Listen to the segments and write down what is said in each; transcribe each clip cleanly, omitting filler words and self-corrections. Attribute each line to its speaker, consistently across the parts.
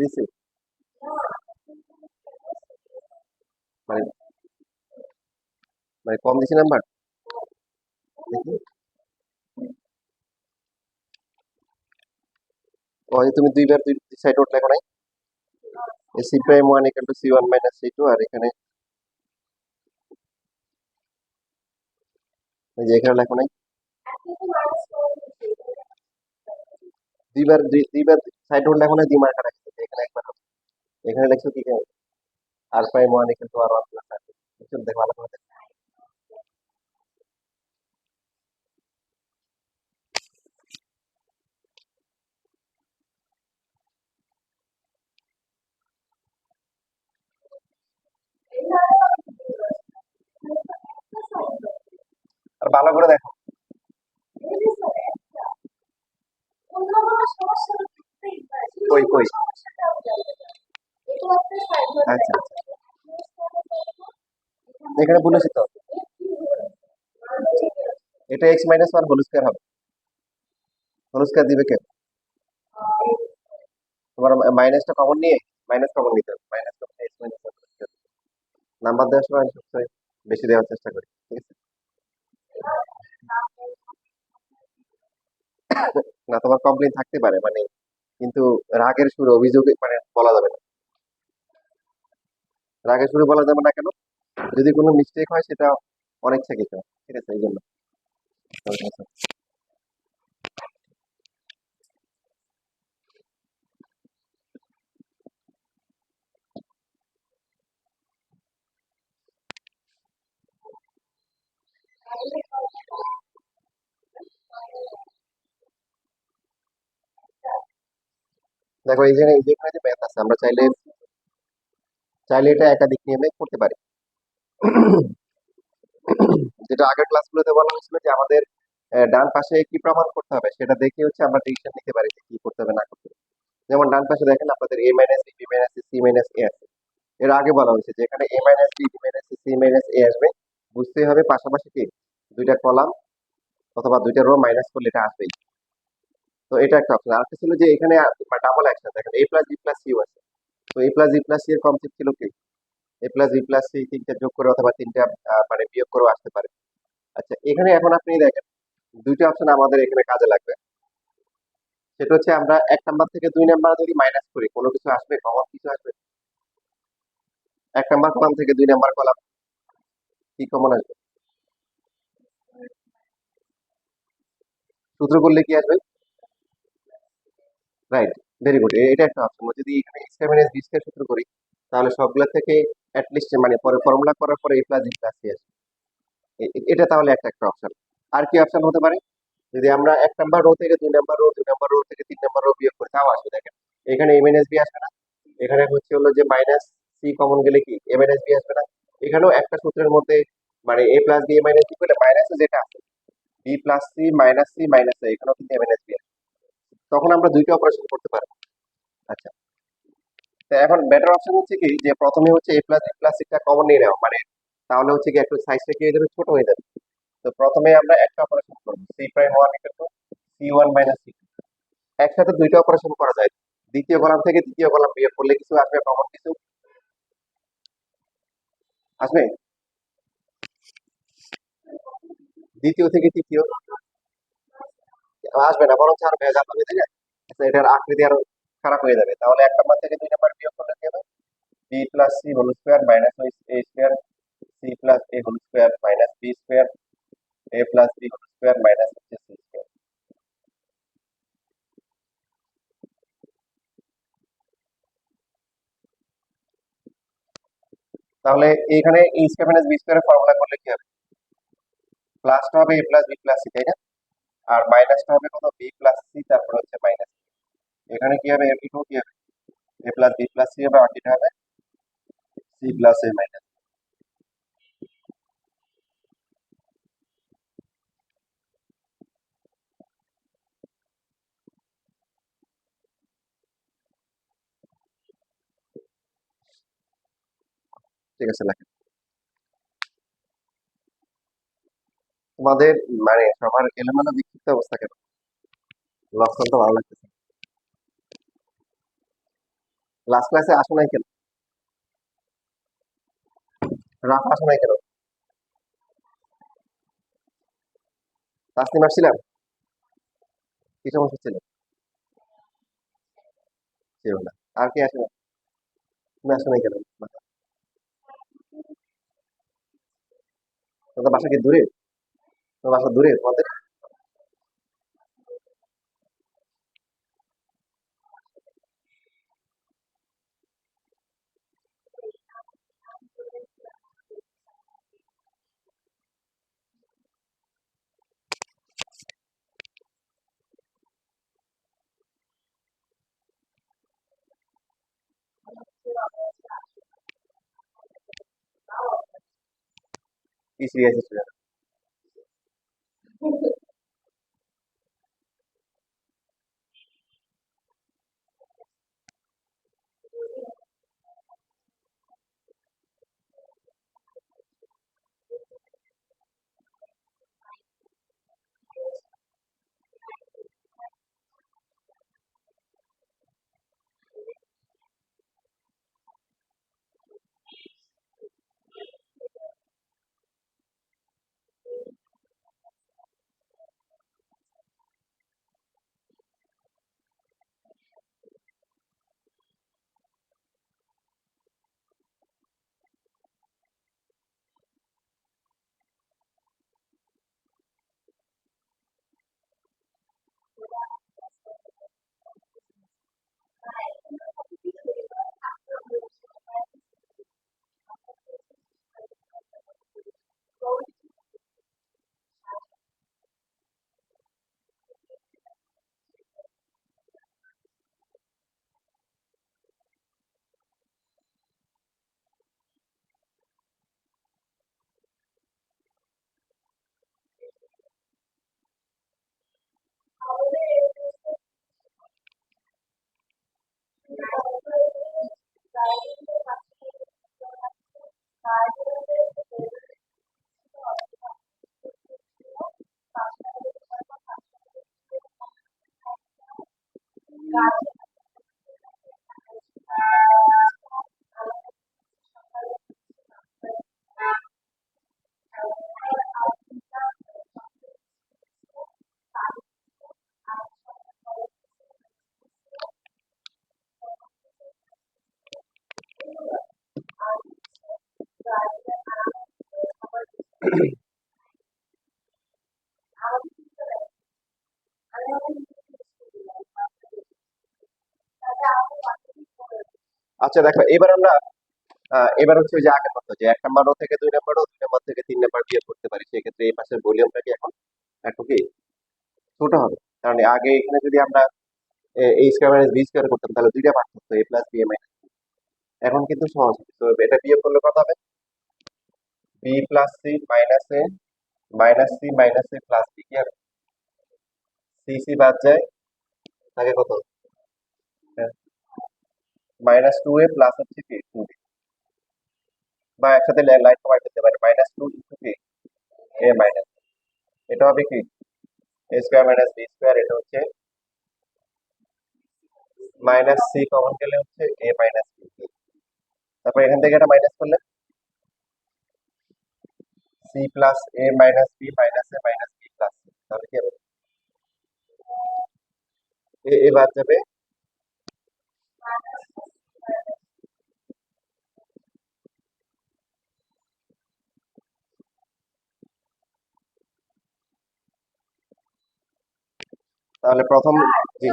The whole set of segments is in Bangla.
Speaker 1: দিছি মানে মানে কম দিছি নাম্বার। দেখি ও যে তুমি দুইবার দুই সাইড নোট লেখো নাই, C prime one equal to C one minus C two, আর এখানে এই যে এখানে লেখো নাই, দুইবার সাইড নোট লেখো নাই, দুই মার্কার রাখছো এখানে একবার হবে। এখানে লেখছো কি R prime one equal to R one plus R two, দেখো ভালো করে দেখো। আর ভালো করে দেখো। কই কই আচ্ছা আচ্ছা, এখানে বলেছি তো, এটা x minus one whole square হবে। হোল স্কোয়ার দিবে কে? তোমার মাইনাসটা কমন নিয়ে, মাইনাস কমন নিতে হবে, minus common x minus one number দেওয়ার সময় আমি সবসময় বেশি দেওয়ার চেষ্টা করি, ঠিক আছে? না তোমার কমপ্লেন থাকতে পারে মানে, কিন্তু রাগের সুরে অভিযোগ মানে বলা যাবে না, রাগের সুরে বলা যাবে না কেন? যদি কোনো মিস্টেক হয় সেটা অনিচ্ছাকৃত, ঠিক আছে, এই জন্য। দেখো এইখানে যেখানে যে ম্যাথ আছে, আমরা চাইলে চাইলে এটা একাধিক নিয়মে করতে পারি। যেটা আগের ক্লাসগুলোতে বলা হয়েছিল যে আমাদের ডান পাশে কি প্রমাণ করতে হবে সেটা দেখে হচ্ছে আমরা ডিসিশন নিতে পারি যে কি করতে হবে না করতে হবে। যেমন ডান পাশে দেখেন আপনাদের A minus B, B minus C, minus A আছে। এর আগে বলা হয়েছে যে এখানে A minus B, B minus C, minus A আসবে, বুঝতে হবে পাশাপাশি কি দুইটা কলাম অথবা দুইটা রো মাইনাস করলে এটা আসবেই। তো এটা একটা অপশন। আর একটা ছিল যে এখানে ডাবল অ্যাকশন, দেখেন এ প্লাস বি প্লাস সিও আছে। তো এ প্লাস বি প্লাস সি এর কনসেপ্ট ছিল কি A plus B plus C তিনটা যোগ করে অথবা তিনটা মানে বিয়োগ করেও আসতে পারে। আচ্ছা, এখানে এখন আপনি দেখেন দুইটা অপশন আমাদের এখানে কাজে লাগবে। সেটা হচ্ছে আমরা এক নাম্বার থেকে দুই নাম্বার যদি মাইনাস করি কোনো কিছু আসবে, কমন কিছু আসবে? এক নাম্বার কলাম থেকে দুই নাম্বার কলাম কি কমন আসবে? সূত্র করলে কি আসবে? রাইট, ভেরি গুড, এটা একটা অপশন। যদি এখানে এক্স মাইনাস বি স্কয়ার সূত্র করি তাহলে সবগুলা থেকে অ্যাটলিস্ট মানে পরে ফর্মুলা করার পরে এ প্লাস বি প্লাস সি আসবে। এটা তাহলে একটা একটা অপশন। আর কি অপশন হতে পারে? যদি আমরা এক নাম্বার রো থেকে দুই নাম্বার রো, দুই নাম্বার রো থেকে তিন নাম্বার রো বিয়োগ করি তাও আসবে। দেখেন এখানে এম এন এস বি আসবে না, এখানে হচ্ছে হলো যে মাইনাস সি কমন গেলে কি এম এন এস বি আসবে না। এখানেও একটা সূত্রের মধ্যে মানে এ plus B A minus B করলে মাইনাসে যেটা আছে বি প্লাস সি মাইনাস এ, এখানেও কিন্তু এম এন এস বি আসবে। তখন আমরা দুইটা অপারেশন করতে পারবো। আচ্ছা, তো এখন বেটার অপশন হচ্ছে কি যে প্রথমে হচ্ছে এ প্লাস বি প্লাস সিটা কমন নিয়ে নেওয়া, মানে তাহলে হচ্ছে কি একটু সাইজটা কি হয়ে যাবে, ছোট হয়ে যাবে। তো প্রথমে আমরা একটা অপারেশন করবো, C prime one equal to C one minus C. একসাথে দুইটা অপারেশন করা যায়, দ্বিতীয় কলাম থেকে তৃতীয় কলাম বিয়োগ করলে কিছু আসবে, কমন কিছু আসবে, দ্বিতীয় থেকে তৃতীয় আসবে না, বরং আরো ভেজাল হবে, তাই না? আচ্ছা, এটার আকৃতি আরো খারাপ হয়ে যাবে। তাহলে এক নাম্বার থেকে দুই নাম্বার বিয়োগ করলে কি হবে? B plus C whole square minus A square C plus A whole square minus B square A plus B whole square minus হচ্ছে সি স্কোয়ার। তাহলে এখানে এ স্কোয়ার মাইনাস বি স্কোয়ারের ফর্মুলা করলে কি হবে? প্লাসটা হবে A plus B plus C, তাই না? আর মাইনাসটা হবে কত? বি প্লাস সি, তারপর হচ্ছে মাইনাস। এখানে কি হবে? এটাও কি হবে? A plus B plus C হবে, বাকিটা হবে সি প্লাস এ মাইনাস। ঠিক আছে, লেখেন। তোমাদের মানে সবার এলোমেলো বিক্ষিপ্ত অবস্থা কেন? লক্ষণ তো ভালো লাগতেছে। লাস্ট ক্লাসে আসো নাই কেন? রাফ আসো নাই কেন? তাসনিম আসছিলাম? কি সমস্যা ছিল? ছিল না। আর কি আসে না? তুমি আসো নাই কেন? তোমাদের বাসা কি দূরে? তোমার বাসা দূরে তোমাদের? কি সিরিয়াস ছিল? আচ্ছা দেখো, এবার আমরা এবার হচ্ছে ওই যে আগের মতো যে 1 নাম্বার রো থেকে 2 নাম্বার রো, 2 নাম্বার থেকে 3 নাম্বার বিয়োগ করতে পারি, সেক্ষেত্রে এই পাশের ভলিউমটা কি এখন একটু কি ছোট হবে? কারণ আগে এখানে যদি আমরা এ স্কোয়ার মাইনাস বি স্কোয়ার করতাম তাহলে দুইটা পার্ট থাকতো, এ প্লাস বি এ মাইনাস। এখন কিন্তু সহজ হবে। তো এটা বিয়োগ করলে কত হবে? B plus C minus A minus C minus A plus B, কি হবে? সি সি বাদ যায়, থাকে কত? -2a প্লাস হচ্ছে কি 2b, বা একসাথে লাইন কমাই ফেলতে পারি, -2 ইন্টু কি এ মাইনাস, এটা হবে কি এ স্কোয়ার মাইনাস বি স্কোয়ার, এটা হচ্ছে মাইনাস সি কমন গেলে হচ্ছে এ মাইনাস বি। তারপর এখান থেকে এটা মাইনাস করলে C plus A minus B minus A minus B plus C, তাহলে কি হবে? এ বাদ যাবে, তাহলে প্রথম জি,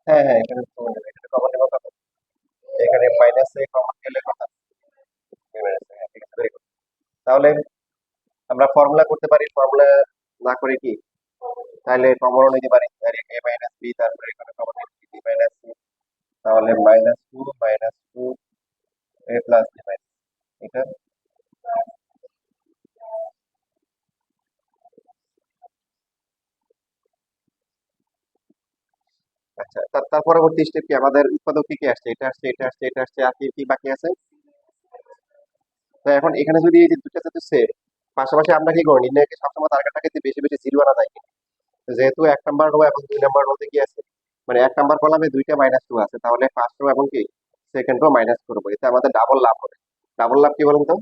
Speaker 1: হ্যাঁ হ্যাঁ, এখানে কমন নেবে, এখানে কমন নেবে কত? এখানে মাইনাস এ কমন গেলে কত? এ মাইনাস এ, হ্যাঁ ঠিক আছে, very good। তাহলে আমরা ফর্মুলা করতে পারি, ফর্মুলা না করে কি তাহলে কমনও নিতে পারি, এ মাইনাস বি, তারপরে এখানে কমন নিতে বি মাইনাস সি, তাহলে -2 এ প্লাস বি মাইনাস, এটা আচ্ছা। তার পরবর্তী স্টেপ কি, আমাদের উৎপাদক কি কি আসছে? এটা আসছে, এটা আসছে, এটা আসছে, আর কি কি বাকি আছে? তো এখন এখানে যদি এই যে দুটো যেহেতু সেম, পাশাপাশি আমরা কি করি, নির্ণয়কে সবসময় টার্গেটটাকে বেশি বেশি জিরো আনা যায় কিনা? তো যেহেতু 1 নাম্বার রো এবং 2 নাম্বার রোতে কি আছে মানে এক নাম্বার কলামে দুইটা -2 আছে, তাহলে ফার্স্ট রো এবং কি সেকেন্ড রো মাইনাস করবো, এতে আমাদের ডাবল লাভ হবে। ডাবল লাভ কি বলুন তো?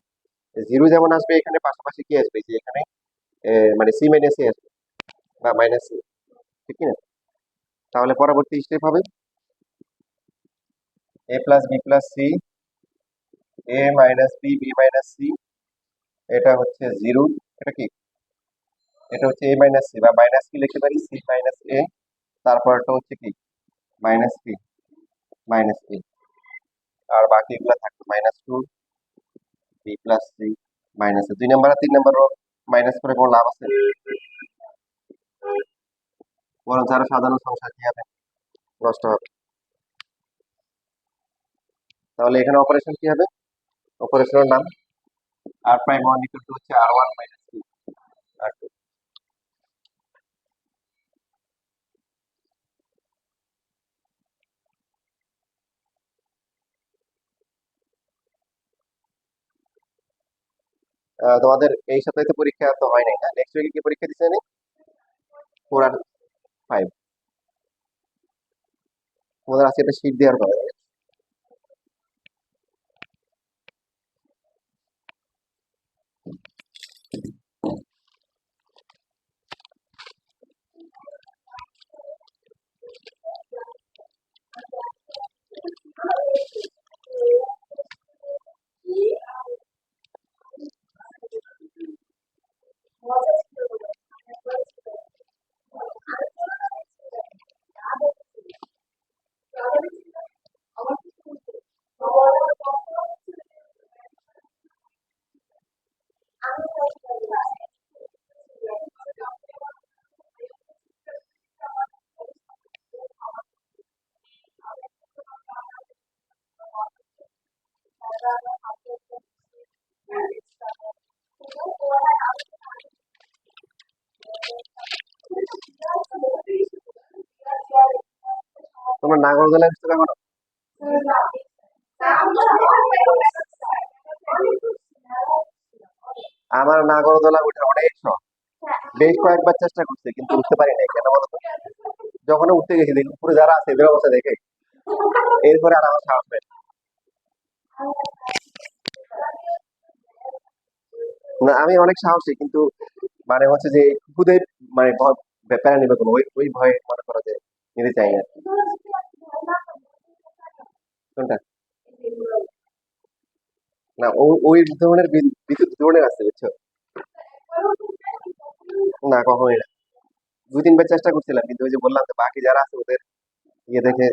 Speaker 1: জিরো যেমন আসবে, এখানে পাশাপাশি কি আসবে, যে এখানে মানে সি মাইনাস এ আসবে বা মাইনাস সি, ঠিক কি না? তাহলে পরবর্তী স্টেপ হবে A plus B plus C, A minus B, B minus C, এটা হচ্ছে জিরো। এটা কি? এটা হচ্ছে এ মাইনাস সি, বা মাইনাস কি লিখতে পারি, সি মাইনাস এ, তারপরটা হচ্ছে কি মাইনাস বি মাইনাস এ, আর বাকি এগুলো থাকবে -2 B plus C minus A. 2 number আর 3 নাম্বার মাইনাস করে কোনো লাভ আছে? বরং আরো সাধারণ সংখ্যা কি হবে, নষ্ট হবে। তাহলে এখানে অপারেশন কি হবে? অপারেশনের নাম আর প্রাইম ওয়ান ইকুয়াল টু হচ্ছে আর ওয়ান মাইনাস টু আর টু। তোমাদের এই সপ্তাহে তো পরীক্ষা তো হয় নাই না, নেক্সট উইকে কি পরীক্ষা দিচ্ছে না? 4 আর 5। তোমাদের আজকে একটা শীট দেওয়ার কথা। তোমরা নাগরদোলা আসছো কখনো? আমার নাগরদোলা উঠে অনেক শখ, বেশ কয়েকবার চেষ্টা করছে কিন্তু উঠতে পারি নাই, কেন বলতো? যখন উঠতে গেছি দেখি উপরে যারা আছে এদের অবস্থা দেখে, এরপরে আর আমার সাহস পাই না। আমি অনেক সাহসী, কিন্তু মানে হচ্ছে যে খুদে মানে প্যারা নিবে কোনো, ওই ভয়ে মনে করো যে নিতে চাই না। কোনটা? না, ওই ধরনের বিদ্যুৎ ধরনের আছে, বুঝছো? না, কখনোই না। 2-3 বার চেষ্টা করছিলাম, কিন্তু ওই যে বললাম তো, বাকি যারা আছে ওদের ইয়ে দেখে।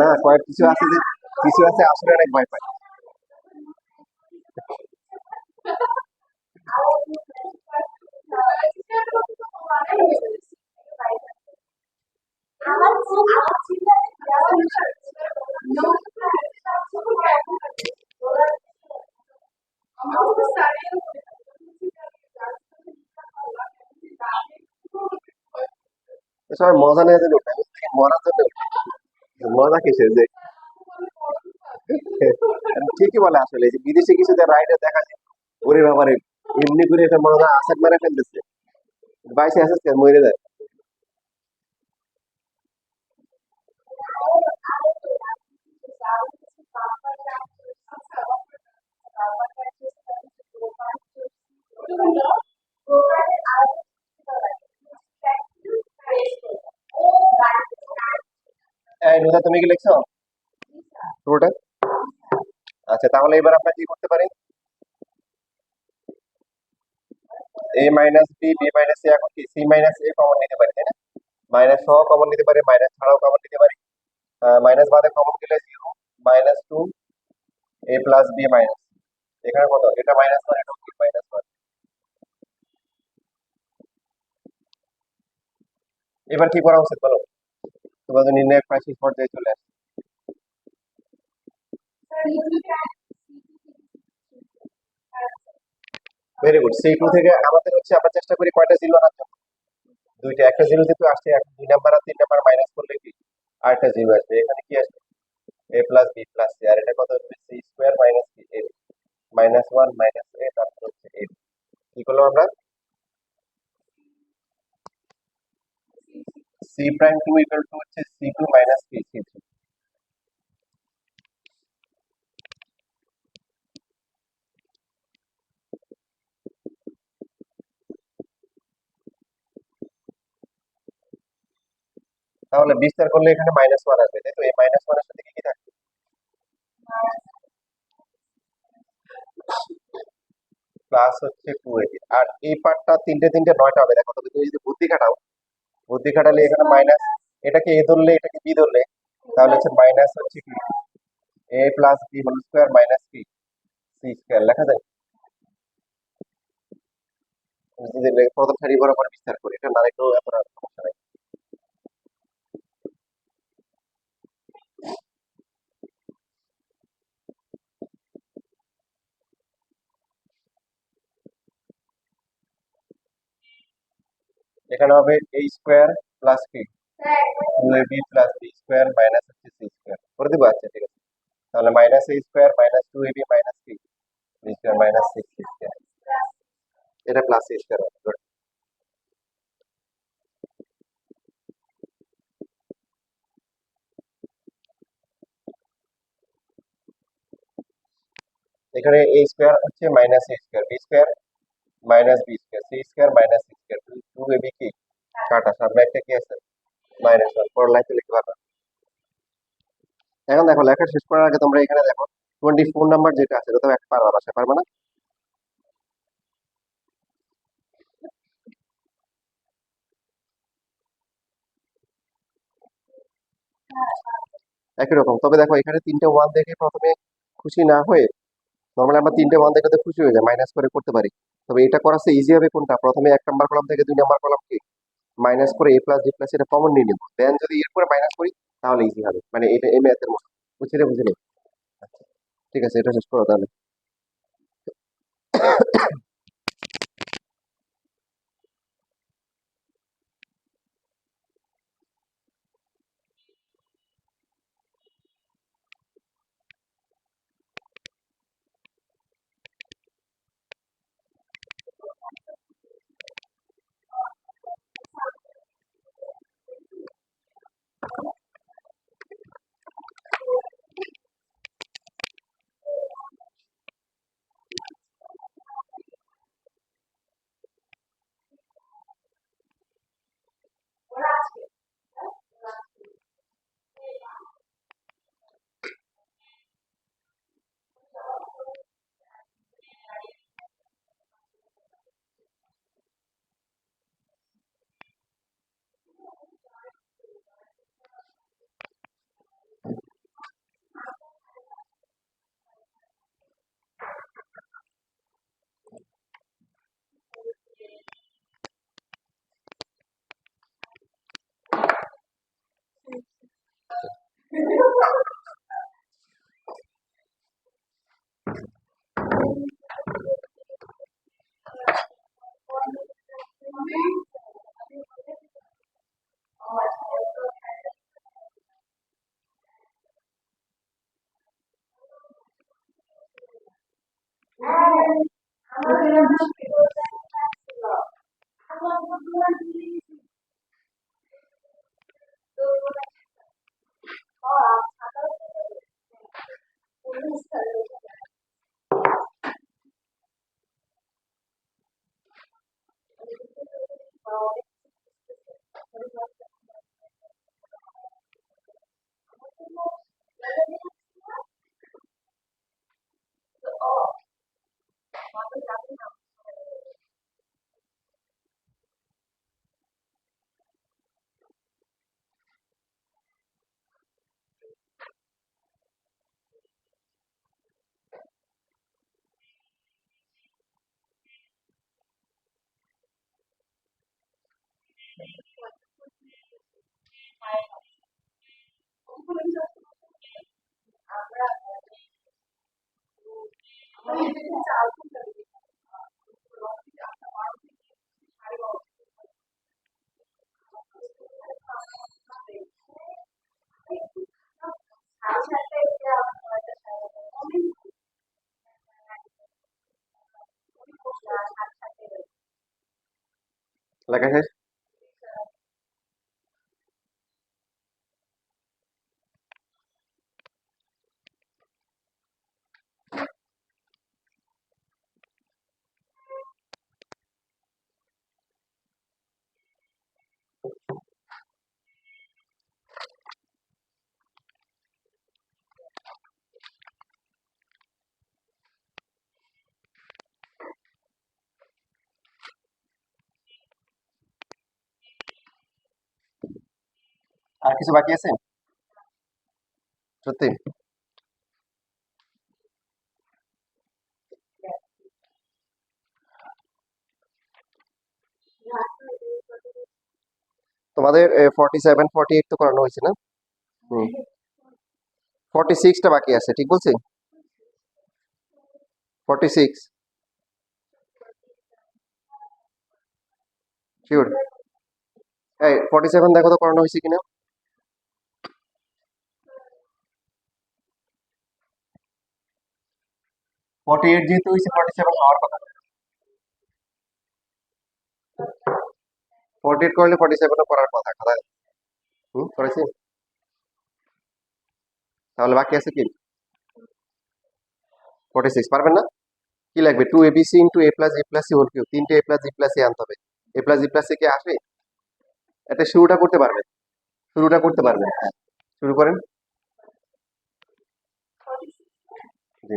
Speaker 1: না, কয়েক কিছু আছে যে, কিছু আছে আসলে অনেক ভয় পায়। তো সবাই মজা নেওয়ার জন্য ওঠে, আমি বলি, মরার জন্য উঠি। মজা কিসের যে ঠিকই বলে আসলে, এই যে বিদেশে কিছু রাইডে দেখা যায়, ওরে বাবারে, এমনি করে এটা মনে হয় আসাদ মারা ফেলতেছে, বাইসে আসে মরে যায়। এই নুদা, তুমি কি লিখছো পুরোটা? আচ্ছা, তাহলে এবার আমরা কি করতে পারি, A minus B, B minus C, এখন কি সি মাইনাস এ কমন নিতে পারি, তাই না? মাইনাস সহ কমন নিতে পারি, মাইনাস ছাড়াও কমন নিতে পারি। মাইনাস বাদে কমন গেলে জিরো, -2 এ প্লাস বি মাইনাস, এখানে কত, এটা -1, এটা কি -1। এবার কি করা উচিত বলো? তোমরা তো নির্ণায়ক প্রায় শেষ পর্যায়ে চলে আসছে। Very good. সি টু থেকে আমাদের হচ্ছে, আমরা চেষ্টা করি কয়টা জিরো আনার জন্য? দুইটা। একটা জিরো যেহেতু আসছে, এখন 2 নাম্বার আর 3 নাম্বার মাইনাস করলে কি আরেকটা জিরো আসবে, এখানে কি আসবে, A plus B plus C, আর এটা কত হবে, C square minus B A, -1 minus A, তারপর হচ্ছে এ। কি করলাম আমরা? C prime two equal to হচ্ছে C two minus P C three. তাহলে বিস্তার করলে এখানে মাইনাস ওয়ান আসবে, তাই তো? এই মাইনাস ওয়ানের সাথে কি কি থাকবে? প্লাস হচ্ছে টু এইটি। আর এই পার্টটা তিনটে তিনটে নয়টা হবে। দেখো, তবে তুমি যদি বুদ্ধি খাটাও, বুদ্ধি খাটালে এখানে মাইনাস, এটাকে এ ধরলে এটাকে বি ধরলে, তাহলে হচ্ছে মাইনাস হচ্ছে কি A plus B whole square minus কি সি স্কোয়ার লেখা যায়। যদি প্রথম সারি বরাবর বিস্তার করি, এটা না লিখলেও এত সমস্যা নাই। এখানে হবে এ স্কোয়ার প্লাস কি two A B plus B square minus হচ্ছে সি স্কোয়ার করে দিব। আচ্ছা ঠিক আছে, তাহলে minus A square minus two A B minus কি B square minus six C square, এটা প্লাস সি স্কোয়ার হবে। Good. এখানে এ স্কোয়ার হচ্ছে minus A square B square minus B square C square minus C square two A B কি কাটা, সামনে একটা কি আছে মাইনাস ওয়ান, পর লাইতে লিখতে পারবে। এখন দেখো, লেখা শেষ করার আগে তোমরা এখানে দেখো 24 নাম্বার যেটা আছে, এটা তো একটা পারবা, বাসা পারবে না? একই রকম, তবে দেখো এখানে তিনটে ওয়ান দেখে প্রথমে খুশি না হয়ে, নর্মালি আমরা তিনটে ওয়ান দেখে তো খুশি হয়ে যায়, মাইনাস করে করতে পারি। তবে এটা করার ইজি হবে কোনটা, প্রথমে 1 নাম্বার কলাম থেকে 2 নাম্বার কলাম কি মাইনাস করে এ প্লাস বি প্লাস এটা কমন নিয়ে নিবো, দেন যদি এরপরে মাইনাস করি তাহলে ইজি হবে। মানে এটা এই ম্যাথের মতো, বুঝলে বুঝলে? ঠিক আছে, এটা শেষ করো তাহলে। লেখা শেষ? আর কিছু বাকি আছে? সত্যি? তোমাদের 47 48 তো করানো হয়েছে না? হুম। 46টা বাকি আছে, ঠিক বলছি? 46 শিওর? এই 47 দেখো তো করানো হয়েছে কিনা। 48 যেহেতু হয়েছে, 47 হওয়ার কথা। 48 করলে 47ও করার কথা খাতায়। হুম, করেছি। তাহলে বাকি আছে কি? 46 পারবেন না? কি লাগবে? 2abc into a plus b plus c whole cube, তিনটে a plus b plus c আনতে হবে। a plus b plus c কে আসে? এটা শুরুটা করতে পারবেন? শুরুটা করতে পারবেন, হ্যাঁ। শুরু করেন। জি।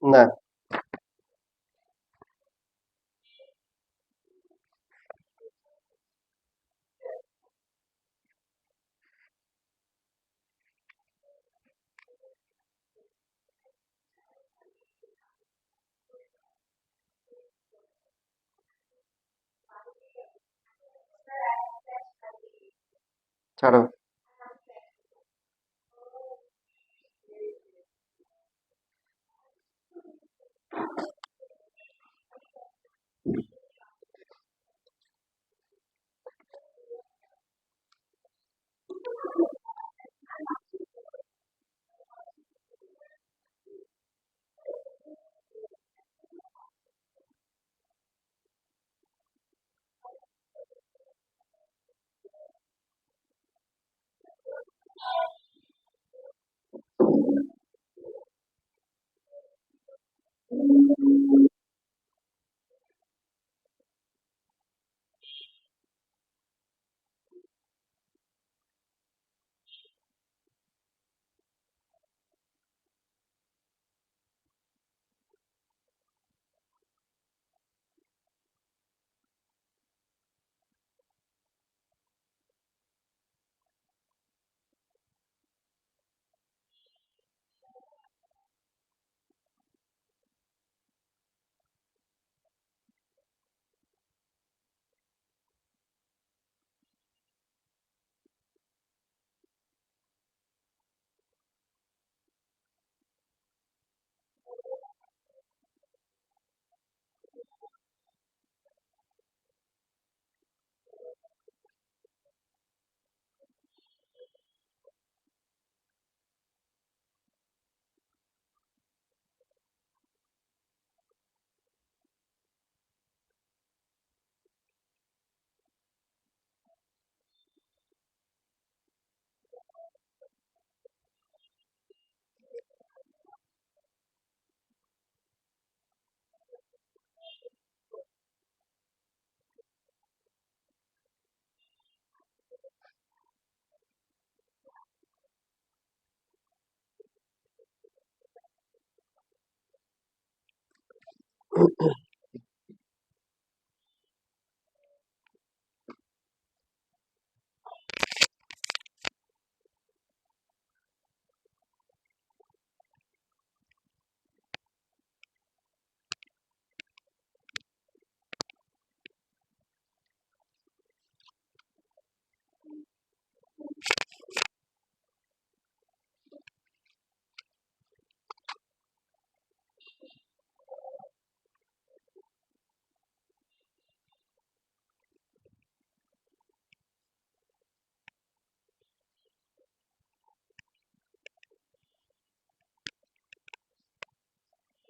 Speaker 1: না। ছাড়ো।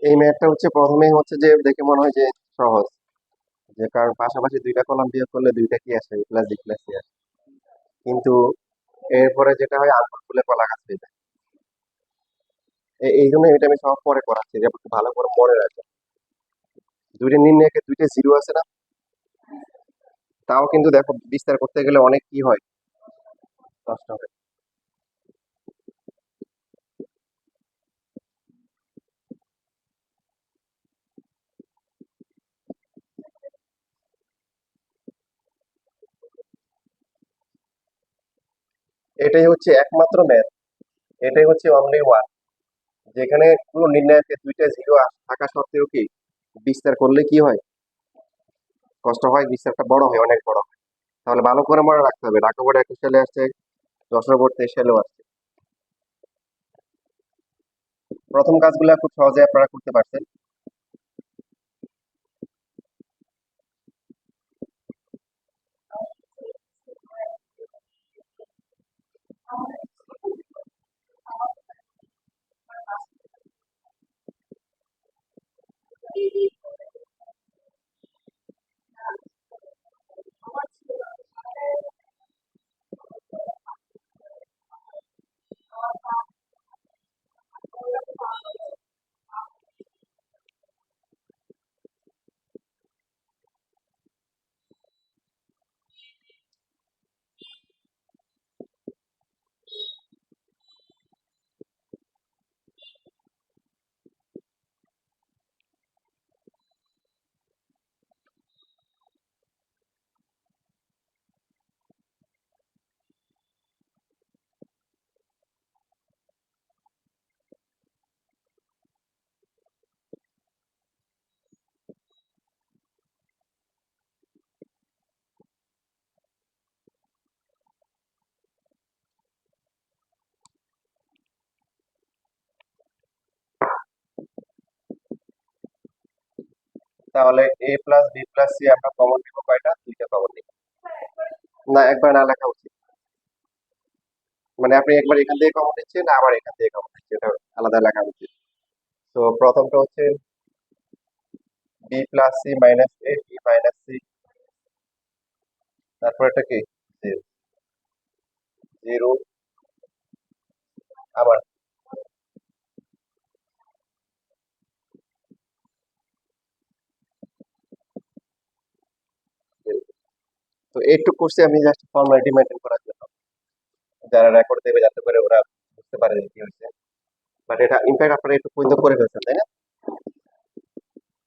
Speaker 1: এই ম্যাথটা হচ্ছে প্রথমেই হচ্ছে যে দেখে মনে হয় যে সহজ, যে কারণ পাশাপাশি দুইটা কলাম বিয়োগ করলে দুইটা কি আসে, প্লাস বি প্লাস সি আসে। কিন্তু এরপরে যেটা হয় আঙ্গুল ফুলে কলা গাছ হয়ে যায়। এই জন্য এটা আমি সব পরে করাচ্ছি, যে একটু ভালো করে মনে রাখবো। দুইটা নির্ণয়কে দুইটা জিরো আছে না, তাও কিন্তু দেখো বিস্তার করতে গেলে অনেক কি হয়, কষ্ট হয়। এটাই হচ্ছে একমাত্র ম্যাথ, এটাই হচ্ছে অনলি ওয়ান, যেখানে কোনো নির্ণায়কে দুইটা জিরো থাকা সত্ত্বেও কি বিস্তার করলে কি হয়, কষ্ট হয়, বিস্তারটা বড় হয়, অনেক বড় হয়। তাহলে ভালো করে মনে রাখতে হবে, ঢাকা বোর্ড 21 সালে আসছে, 10 বোর্ড 23 সালেও আসছে। প্রথম কাজগুলো খুব সহজে আপনারা করতে পারছেন। তাহলে এ প্লাস বি প্লাস সি আমরা কমন নিব কয়টা, দুইটা কমন নিব। না, একবার না লেখা উচিত, মানে আপনি একবার এখান থেকে কমন নিচ্ছেন, আবার এখান থেকে কমন নিচ্ছেন, এটা আলাদা লেখা উচিত। তো প্রথমটা হচ্ছে বি প্লাস সি মাইনাস এ, বি মাইনাস সি, তারপর এটা কি জিরো, আবার zero। তো এইটুকু করছি আমি জাস্ট ফর্মালিটি মেনটেন করার জন্য, যারা রেকর্ড দেবে যাতে করে ওরা বুঝতে পারে যে কি হয়েছে। বাট এটা ইম্প্যাক্ট আপনারা একটু পর্যন্ত করে ফেলছেন, তাই না?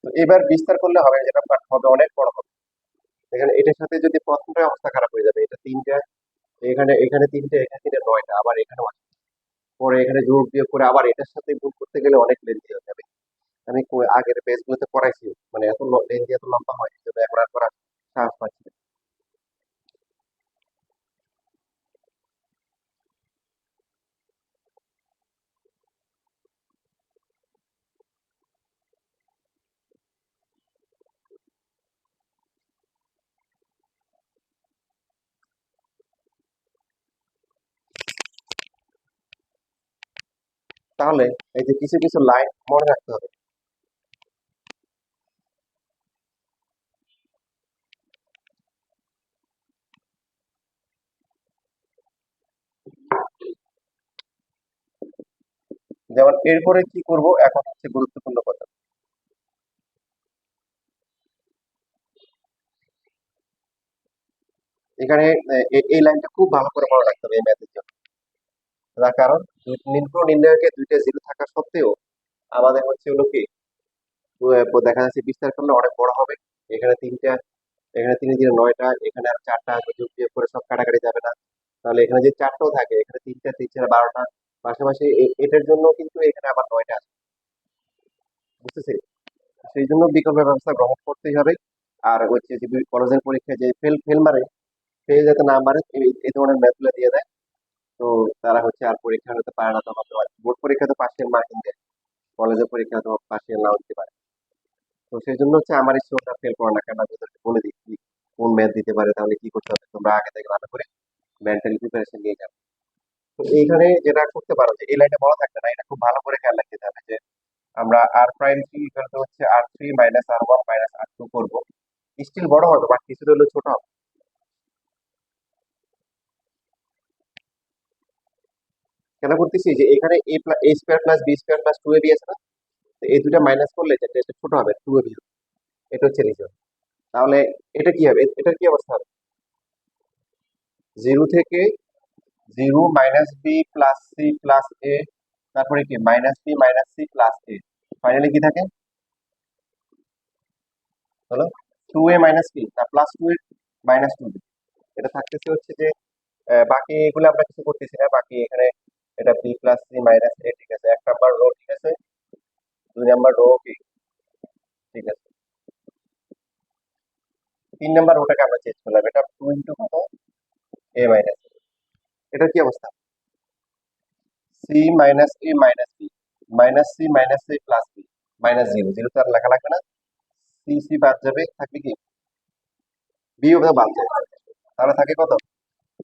Speaker 1: তো এবার বিস্তার করলে হবে, যেটা part হবে অনেক বড় হবে। এখানে এটার সাথে যদি প্রথমটাই অবস্থা খারাপ হয়ে যাবে, এটা তিনটা, এখানে এখানে তিনটে, এখানে তিনটে, নয়টা, আবার এখানেও আছে। পরে এখানে যোগ বিয়োগ করে আবার এটার সাথে গুণ করতে গেলে অনেক লেন্থি হয়ে যাবে। আমি আগের পেজগুলোতে করাইছি, মানে এত লেন্থি, এত লম্বা হয়, এই জন্য এখন আর করার সাহস পাচ্ছি না। তাহলে এই যে কিছু কিছু লাইন মনে রাখতে হবে। যেমন এরপরে কি করব, এখন হচ্ছে গুরুত্বপূর্ণ কথা। এখানে এই লাইনটা খুব ভালো করে মনে রাখতে হবে এই ম্যাথের জন্য। তার কারণ নিম্ন নির্ণয়কে দুইটা জিরো থাকা সত্ত্বেও আমাদের হচ্ছে হলো কি, দেখা যাচ্ছে বিস্তার করলে অনেক বড় হবে। এখানে তিনটা, এখানে তিন দিয়ে নয়টা, এখানে আর চারটা আসবে, যোগ বিয়োগ করে সব কাটাকাটি যাবে না। তাহলে এখানে যে চারটাও থাকে, এখানে তিনটা, তিন চার 12টা, পাশাপাশি এটার জন্য কিন্তু এখানে আবার নয়টা আছে, বুঝতেছি। সেই জন্য বিকল্প ব্যবস্থা গ্রহণ করতেই হবে। আর হচ্ছে যে কলেজের পরীক্ষায় যে ফেল ফেল মারে, সে যাতে না মারে, এই ধরনের ম্যাথ গুলো দিয়ে দেয়। তো তারা হচ্ছে আর পরীক্ষা হতে পারে না, তো বোর্ড পরীক্ষা তো পার্সিয়াল মার্কিং দেয়, কলেজের পরীক্ষা তো পার্সিয়াল নাও দিতে পারে। তো সেই জন্য হচ্ছে আমার ইচ্ছে ওটা ফেল করো না, কেন আমি ওদেরকে বলে দিচ্ছি কোন ম্যাথ দিতে পারে, তাহলে কি করতে হবে, তোমরা আগে থেকে ভালো করে মেন্টালি প্রিপারেশন নিয়ে যাবে। তো এইখানে যেটা করতে পারো, যে এই লাইনটা বলা থাকবে না, এটা খুব ভালো করে খেয়াল রাখতে হবে যে আমরা আর প্রাইম থ্রি ইকুয়াল টু হচ্ছে আর থ্রি মাইনাস আর ওয়ান মাইনাস আর টু করবো, স্টিল বড় হবে বাট কিছুটা হলেও ছোট হবে। কেন করতেছি যে এখানে A square plus B square plus two A B আছে না, তো এই দুটা মাইনাস করলে যেটা এটা ছোট হবে টু এ বি, এটা হচ্ছে রিজন। তাহলে এটা কি হবে, এটার কি অবস্থা হবে, জিরো থেকে zero minus B plus C plus A, তারপরে কি minus B minus C plus A, finally কি থাকে হলো টু এ মাইনাস কি না plus two A minus two B. এটা থাকতেছে হচ্ছে যে বাকি এগুলো আমরা কিছু করতেছি না, বাকি এখানে এটা বি প্লাস সি মাইনাস এ, ঠিক আছে, 1 নাম্বার রো ঠিক আছে, 2 নাম্বার রো কি ঠিক আছে, 3 নাম্বার রোটাকে আমরা চেঞ্জ করলাম, এটা টু ইন্টু কত এ মাইনাস, এটার কি অবস্থা C minus A minus B minus C minus A plus B minus zero, zero তো আর লেখা লাগবে না, সি সি বাদ যাবে, থাকবে কি বি ও বাদ যাবে, তাহলে থাকে কত,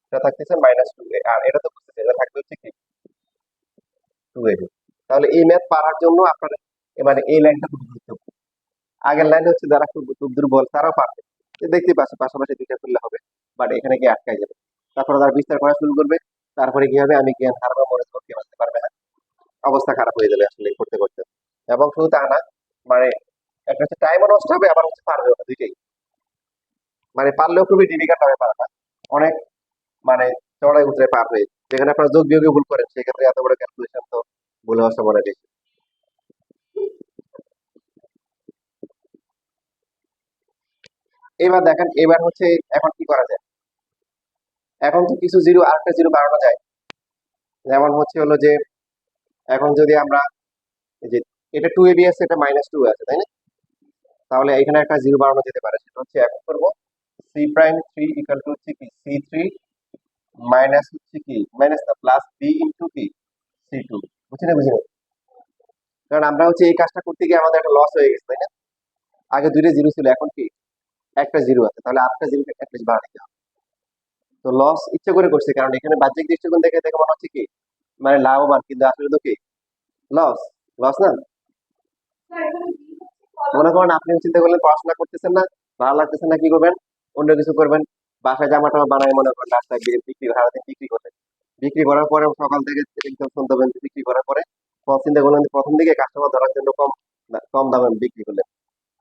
Speaker 1: এটা থাকতেছে মাইনাস টু এ, আর এটা তো বুঝতেছে এটা থাকবে হচ্ছে কি টু এ বি। তাহলে এই ম্যাথ পারার জন্য আপনার মানে এই লাইনটা খুব গুরুত্বপূর্ণ। আগের লাইন হচ্ছে যারা খুব দুর্বল তারাও পারবে, দেখতে পাচ্ছে পাশাপাশি দুইটা করলে হবে, বাট এখানে গিয়ে আটকায় যাবে, তারপরে তারা বিস্তার করা শুরু করবে, তারপরে কি হবে আমি জ্ঞান হারাবো, মনে করতে পারতে পারবে না, অবস্থা খারাপ হয়ে যাবে আসলে করতে করতে। এবং শুধু তা না, মানে একটা হচ্ছে টাইমও নষ্ট হবে, আবার হচ্ছে পারবে না, দুইটাই মানে পারলেও খুবই ডিফিকাল্ট হবে পারাটা, অনেক মানে চড়াই উতরে পার হয়ে, যেখানে আপনার যোগ বিয়োগে ভুল করেন সেক্ষেত্রে এত বড় ক্যালকুলেশন তো ভুল হওয়ার সম্ভাবনা বেশি। এবার দেখেন, এবার হচ্ছে এখন কি করা যায়, এখন তো কিছু জিরো আরেকটা জিরো বাড়ানো যায়, যেমন হচ্ছে হলো যে এখন যদি আমরা এই যে এটা টু এ বি আছে, এটা মাইনাস টু আছে তাই না, তাহলে এখানে একটা জিরো বাড়ানো যেতে পারে, সেটা হচ্ছে এখন করবো C prime three equal to হচ্ছে কি সি থ্রি মাইনাস হচ্ছে কি মাইনাস না প্লাস বি ইন্টু কি সি টু, বুঝছি না বুঝি না, কারণ আমরা হচ্ছে এই কাজটা করতে গিয়ে আমাদের একটা লস হয়ে গেছে তাই না, আগে দুইটা জিরো ছিল এখন কি একটা জিরো আছে, তাহলে আটটা জিরো অ্যাটলিস্ট বাড়া দিতে হবে। তো লস ইচ্ছে করে করছে, কারণ এখানে বাহ্যিক দৃষ্টিকোণ দেখে দেখে মনে হচ্ছে কি মানে লাভবান, কিন্তু আসলে তো কি লস, লস না। মনে করেন আপনি চিন্তা করলেন পড়াশোনা করতেছেন না, ভালো লাগতেছে না, কি করবেন, অন্য কিছু করবেন, বাসায় জামা টামা বানায় মনে করেন রাস্তায় বিক্রি সারাদিন বিক্রি করবেন, বিক্রি করার পরে সকাল থেকে একদম সন্ধ্যা পর্যন্ত বিক্রি করার পরে চিন্তা করলেন যে প্রথম দিকে কাস্টমার ধরার জন্য কম দামে বিক্রি করলেন,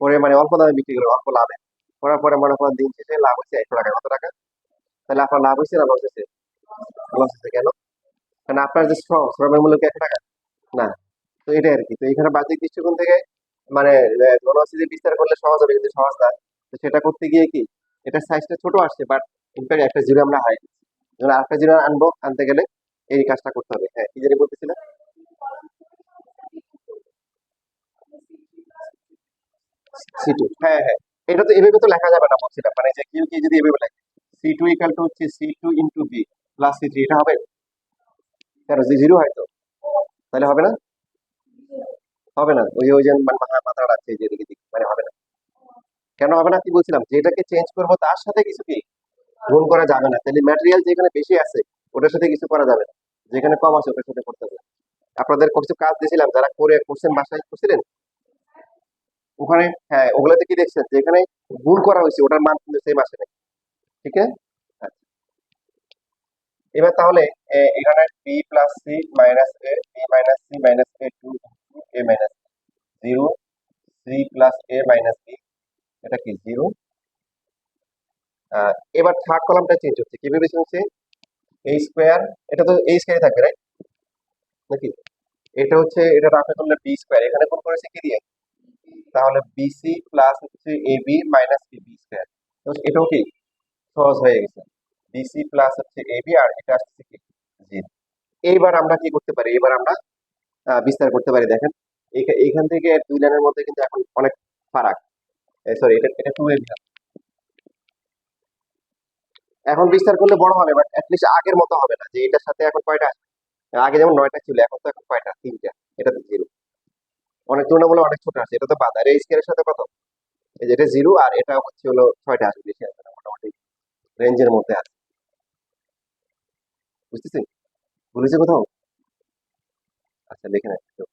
Speaker 1: পরে মানে অল্প দামে বিক্রি করলেন অল্প লাভে, করার পরে মনে করেন দিন শেষে লাভ হচ্ছে 100 টাকা, কত টাকা, তাহলে আপনার লাভ হয়েছে না লস হয়েছে, লস হয়েছে কেন, কারণ আপনার যে শ্রমের মূল্য কি 100 টাকা না। তো এটাই আর কি, তো এখানে বাহ্যিক দৃষ্টিকোণ থেকে মানে মনে হচ্ছে যে বিস্তার করলে সহজ হবে, কিন্তু সহজ না। তো সেটা করতে গিয়ে কি এটা সাইজটা ছোট আসছে, বাট ইনফ্যাক্ট একটা জিরো আমরা হারাই দিচ্ছি, যখন আরেকটা জিরো আনবো, আনতে গেলে এই কাজটা করতে হবে। হ্যাঁ কি জানি বলতেছিলাম, সি টু, হ্যাঁ হ্যাঁ, এটা তো এভাবে তো লেখা যাবে না বলছিলাম, মানে যে কিউ কি যদি এভাবে লেখে সি টু ইকাল টু হচ্ছে C two into B plus C three, এটা হবে কেন যে জিরো হয় তো, তাহলে হবে না, হবে না, ওই ওই যে মানে মাথা রাখছে যে এদিকে দিকে, মানে হবে না, কেন হবে না কি বলছিলাম, যেটাকে চেঞ্জ করবো তার সাথে কিছু কি গুণ করা যাবে না, তাহলে ম্যাটেরিয়াল যেখানে বেশি আছে ওটার সাথে কিছু করা যাবে না, যেখানে কম আছে ওটার সাথে করতে হবে। আপনাদের কিছু কাজ দিয়েছিলাম, যারা করে করছেন বাসায় করছিলেন ওখানে, হ্যাঁ ওগুলোতে কি দেখছেন যেখানে গুণ করা হয়েছে ওটার মান কিন্তু সেম আসে নাই, ঠিক আছে। আচ্ছা, এবার তাহলে এখানে B plus C minus A B minus C minus A two A minus zero, C plus A minus B, এটা কি জিরো। এবার থার্ড কলামটা চেঞ্জ হচ্ছে, কিভাবে চেঞ্জ হচ্ছে, এ স্কোয়ার, এটা তো এ স্কোয়ার থাকবে রাইট নাকি, এটা হচ্ছে এটা রাফে করলে বি স্কোয়ার, এখানে কোন করেছে কি দিয়ে, তাহলে বিসি প্লাস হচ্ছে এবি মাইনাস বি স্কোয়ার, এটাও কি সহজ হয়ে গেছে, বিসি প্লাস হচ্ছে এবি, আর এটা আসছে কি জি। এইবার আমরা কি করতে পারি, এবার আমরা বিস্তার করতে পারি, দেখেন এইখান থেকে দুই লাইনের মধ্যে কিন্তু এখন অনেক ফারাক, সরি এটা এটা টু এর, এখন বিস্তার করলে বড় হবে, বাট অ্যাটলিস্ট আগের মতো হবে না, যে এটার সাথে এখন কয়টা আসবে, আগে যেমন 9টা ছিল এখন তো এখন কয়টা, 3টা, এটা তো জিরো, অনেক তুলনামূলক অনেক ছোট আছে, এটা তো বাদ, আর এই স্কেলের সাথে কত, এই যে এটা জিরো, আর এটা হচ্ছে হলো 6টা আসবে, বেশি আসবে না, মোটামুটি রেঞ্জের মধ্যে আছে, বুঝতেছেন, বলেছে কোথাও, আচ্ছা লিখে রাখছি তো।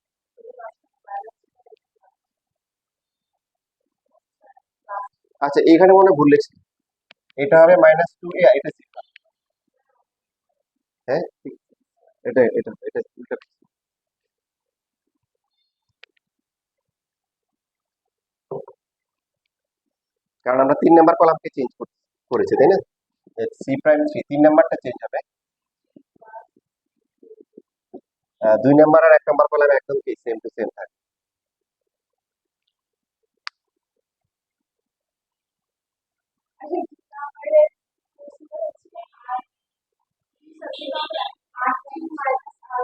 Speaker 1: আচ্ছা, এখানে মনে হয় ভুল লিখছি। এটা হবে -2a, এটা সি। হ্যাঁ, ঠিক। এটা উল্টা। কারণ আমরা 3 নাম্বার কলামকে চেঞ্জ করেছি, তাই না? C'3 3 নাম্বারটা চেঞ্জ হবে। 2 নাম্বার আর 1 নাম্বার কলামে একদম কি সেম টু সেম থাকে।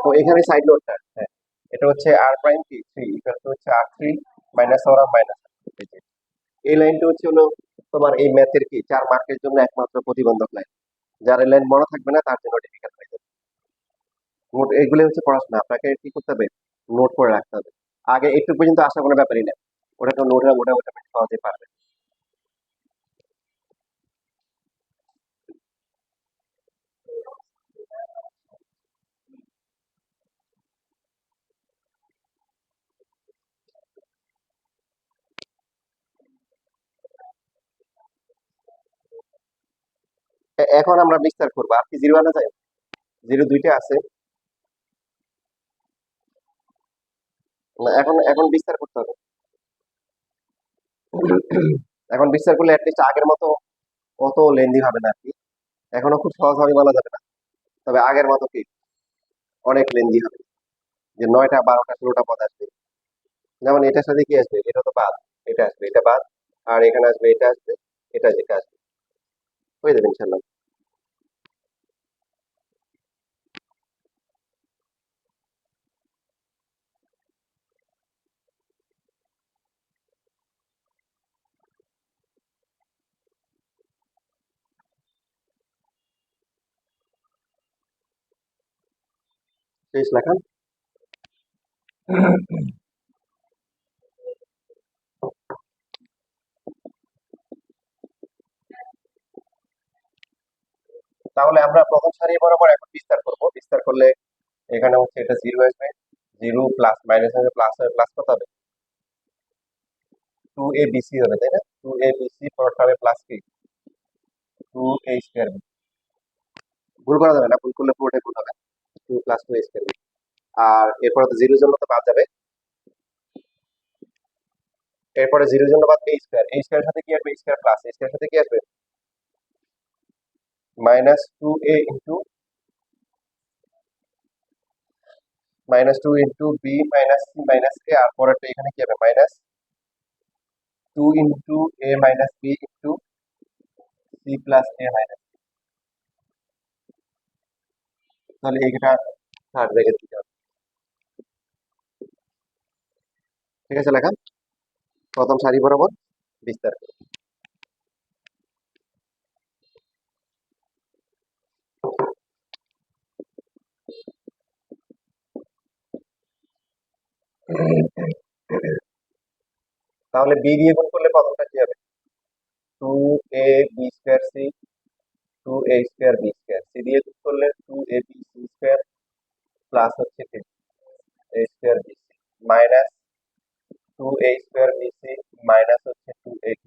Speaker 1: তো এখানে সাইড নোটটা, হ্যাঁ, এটা হচ্ছে r'3 ইকুয়াল টু হচ্ছে r3 মাইনাস ওরা মাইনাস। এই লাইনটা হচ্ছে হলো তোমার এই ম্যাথের কি 4 মার্কের জন্য একমাত্র প্রতিবন্ধক লাইন। যার এই লাইন মনে থাকবে না তার জন্য ডিফিকাল্ট হয়ে যাবে। নোট এগুলো হচ্ছে পড়াশোনা, আপনাকে কি করতে হবে, নোট করে রাখতে হবে। আগে একটু পর্যন্ত আসা কোনো ব্যাপারই না, ওটা তো নোটে মোটামুটি সহজে পারবে। এখন আমরা বিস্তার করবো, আর কি জিরো আনা যায়? জিরো দুইটা আছে না, এখন এখন বিস্তার করতে হবে। এখন বিস্তার করলে অ্যাটলিস্ট আগের মতো অত লেন্দি হবে না আর কি। এখনো খুব সহজভাবে বলা যাবে না, তবে আগের মতো কি অনেক লেন্দি হবে, যে 9টা 12টা 16টা পদ আসবে। যেমন এটার সাথে কি আসবে, এটা তো বাদ, এটা আসবে, এটা বাদ, আর এখানে আসবে, এটা আসবে, এটা আসবে, হয়ে যাবে ইনশাল্লাহ। শেষ লেখা। তাহলে আমরা প্রথম সারি বরাবর এখন বিস্তার করব। বিস্তার করলে এখানে হচ্ছে এটা জিরো আসবে, জিরো প্লাস মাইনাস হবে, প্লাস হবে, প্লাস কত হবে, 2abc হবে, তাই না? 2abc পরটা হবে প্লাস কি 2a², ভুল করা যাবে না, ভুল করলে পুরোটাই ভুল হবে। 2 + 2a², আর এরপরে তো জিরোর জন্য তো বাদ যাবে। এরপরে জিরোর জন্য বাদ a², সাথে কি আসবে, a² প্লাস a² সাথে কি আসবে, -2a into -2 into B minus C minus A, আর পরেরটা এখানে কি হবে, -2 into A minus B into C plus A minus. তাহলে এইটা থার্ড ব্র্যাকেট দিতে হবে। ঠিক আছে, লেখা প্রথম সারি বরাবর বিস্তার করো। তাহলে বি দিয়ে গুণ করলে প্রথমটা কি হবে, 2ab²c, 2a²b², সি দিয়ে গুণ করলে 2abc² প্লাস হচ্ছে কি a²bc, মাইনাস 2a²bc মাইনাস হচ্ছে 2ab।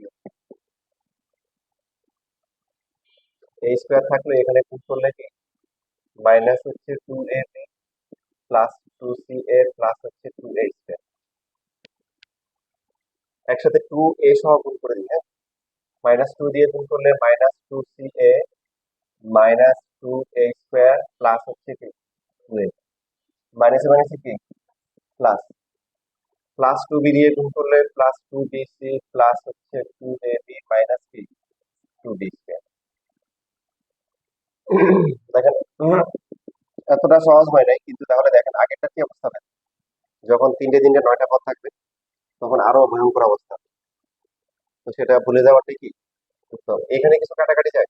Speaker 1: a² থাকলে এখানে গুণ করলে কি মাইনাস হচ্ছে 2ab প্লাস 2ca প্লাস হচ্ছে 2a²। একসাথে 2a সহ গুণ করে দিই, হ্যাঁ, -2 দিয়ে গুণ করলে -2ca -2a² প্লাস হচ্ছে কি 2a, মাইনাসে মাইনাসে কি প্লাস, প্লাস 2b দিয়ে গুণ করলে +2bc প্লাস হচ্ছে 2ab মাইনাস কি 2b²। দেখেন, এতটা সহজ হয় নাই, কিন্তু তাহলে দেখেন আগেরটা কি অবস্থা হবে, যখন 3টে 9টা পদ থাকবে তখন আরো ভয়ঙ্কর অবস্থা। তো সেটা ভুলে যাওয়াটাই কি উত্তম। এখানে কিছু কাটাকাটি যায়,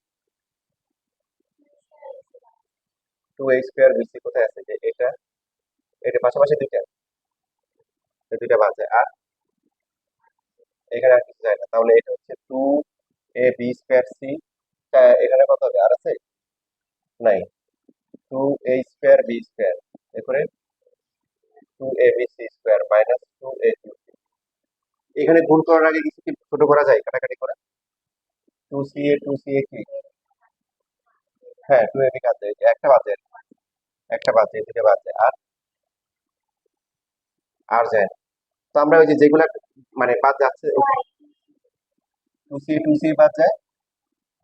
Speaker 1: 2a²bc কোথায় আছে, যে এটা, এটা পাশাপাশি দুইটা, এই দুইটা বাদ যায়, আর এখানে আর কিছু যায় না, তাহলে এটা হচ্ছে 2ab²c। এখানে কত হবে, আর আছে নাই, 2a²b², এরপরে 2abc² মাইনাস 2ab। এখানে গুণ করার আগে কিছু কি ছোট করা যায় কাটাকাটি করে, টু সি এ কি? হ্যাঁ, টু এ বি কাটে, একটা বাজে, একটা বাজে, দুটো বাজে, আর আর যায় না। তো আমরা ওই যে যেগুলা মানে বাদ যাচ্ছে, টু সি বাদ যায়,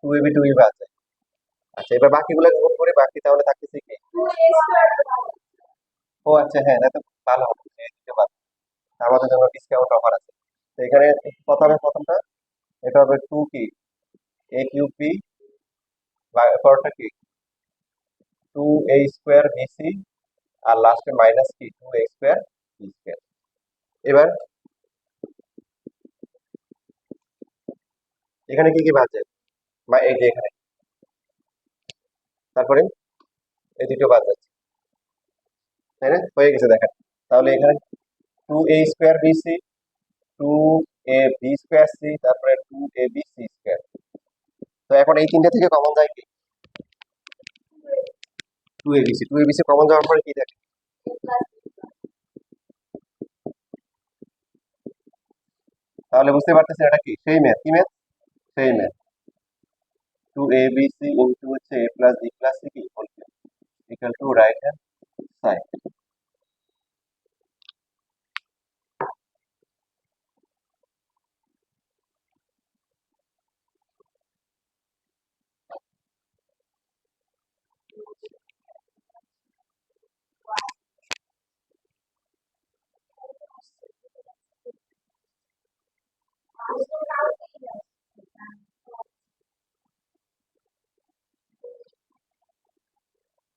Speaker 1: টু এ বি বাদ যায়। আচ্ছা, এবার বাকিগুলো গুণ করে বাকি তাহলে থাকতেছে কি? ও আচ্ছা, হ্যাঁ, না তো ভালো হবে, এই দুটো বাদ, আমাদের জন্য ডিসকাউন্ট অফার আছে। তো এখানে প্রথমে প্রথমটা, এটা হবে টু কি, A কিউব বি, পরটা কি, টু A স্কোয়ার BC, আর লাস্টে মাইনাস কি, two A square B square. এবার এখানে কি কি বাদ যায়, বা এই যে এখানে, তারপরে এই দুটো বাদ যাচ্ছে, তাই না? হয়ে গেছে, দেখেন। তাহলে এখানে two A square BC, two A B square C, তারপরে two A B C square. তো এখন এই তিনটে থেকে কমন যায় কি, two A B C common যাওয়ার পরে কি থাকে? তাহলে বুঝতে পারতেছেন এটা কি, সেই ম্যাথ, কি ম্যাথ, সেই math. Two A B C into হচ্ছে A+B+C কি equal to right hand side.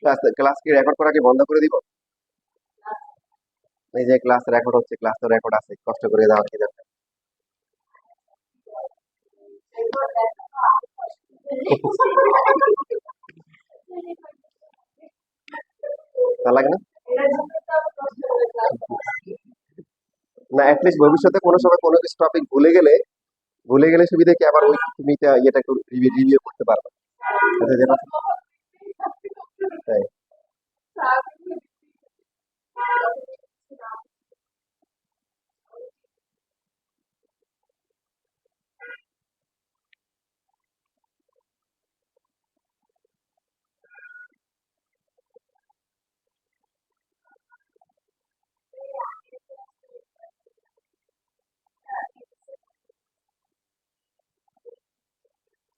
Speaker 1: Class class কি রেকর্ড করা কি বন্ধ করে দিব? এই যে ক্লাস রেকর্ড হচ্ছে, ক্লাস তো রেকর্ড আছে, কষ্ট করে দেওয়ার কি দরকার? তা লাগে না? না, অ্যাটলিস্ট ভবিষ্যতে কোনো সময় কোনো কিছু টপিক ভুলে গেলে সুবিধা কি, আবার ওই তুমি ইয়েটা একটু রিভিউ করতে পারবে। এটা যেটা, তাই।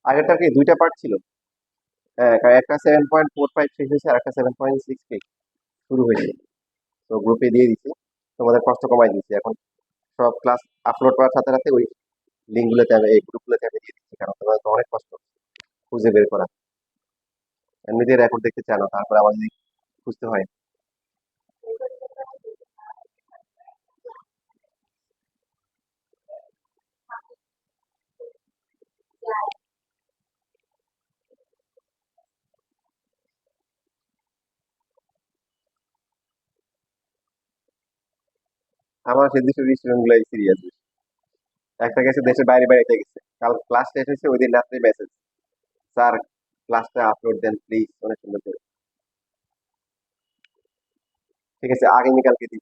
Speaker 1: আগেরটা কি দুইটা পার্ট ছিল? হ্যাঁ, একটা 7.45 শেষ হয়েছে, আর একটা 7.6 শুরু হয়েছে। তো গ্রুপে দিয়ে দিচ্ছি, তোমাদের কষ্ট কমাই দিচ্ছি এখন। সব ক্লাস আপলোড করার সাথে সাথে ওই লিঙ্কগুলোতে আমি, এই গ্রুপগুলোতে আমি দিয়ে দিচ্ছি, কারণ তোমাদের তো অনেক কষ্ট খুঁজে বের করা। এমনিতে রেকর্ড দেখতে চায় না, তারপরে আমার যদি খুঁজতে হয়। আমার সেদিন স্টুডেন্ট গুলাই সিরিয়াস, একটা গেছে দেশের বাইরে বেড়াইতে গেছে, কাল ক্লাস শেষ হয়েছে, ওই দিন রাত্রে মেসেজ, স্যার ক্লাসটা আপলোড দেন প্লিজ, অনেক সুন্দর করে। ঠিক আছে, আগামীকালকে দিই।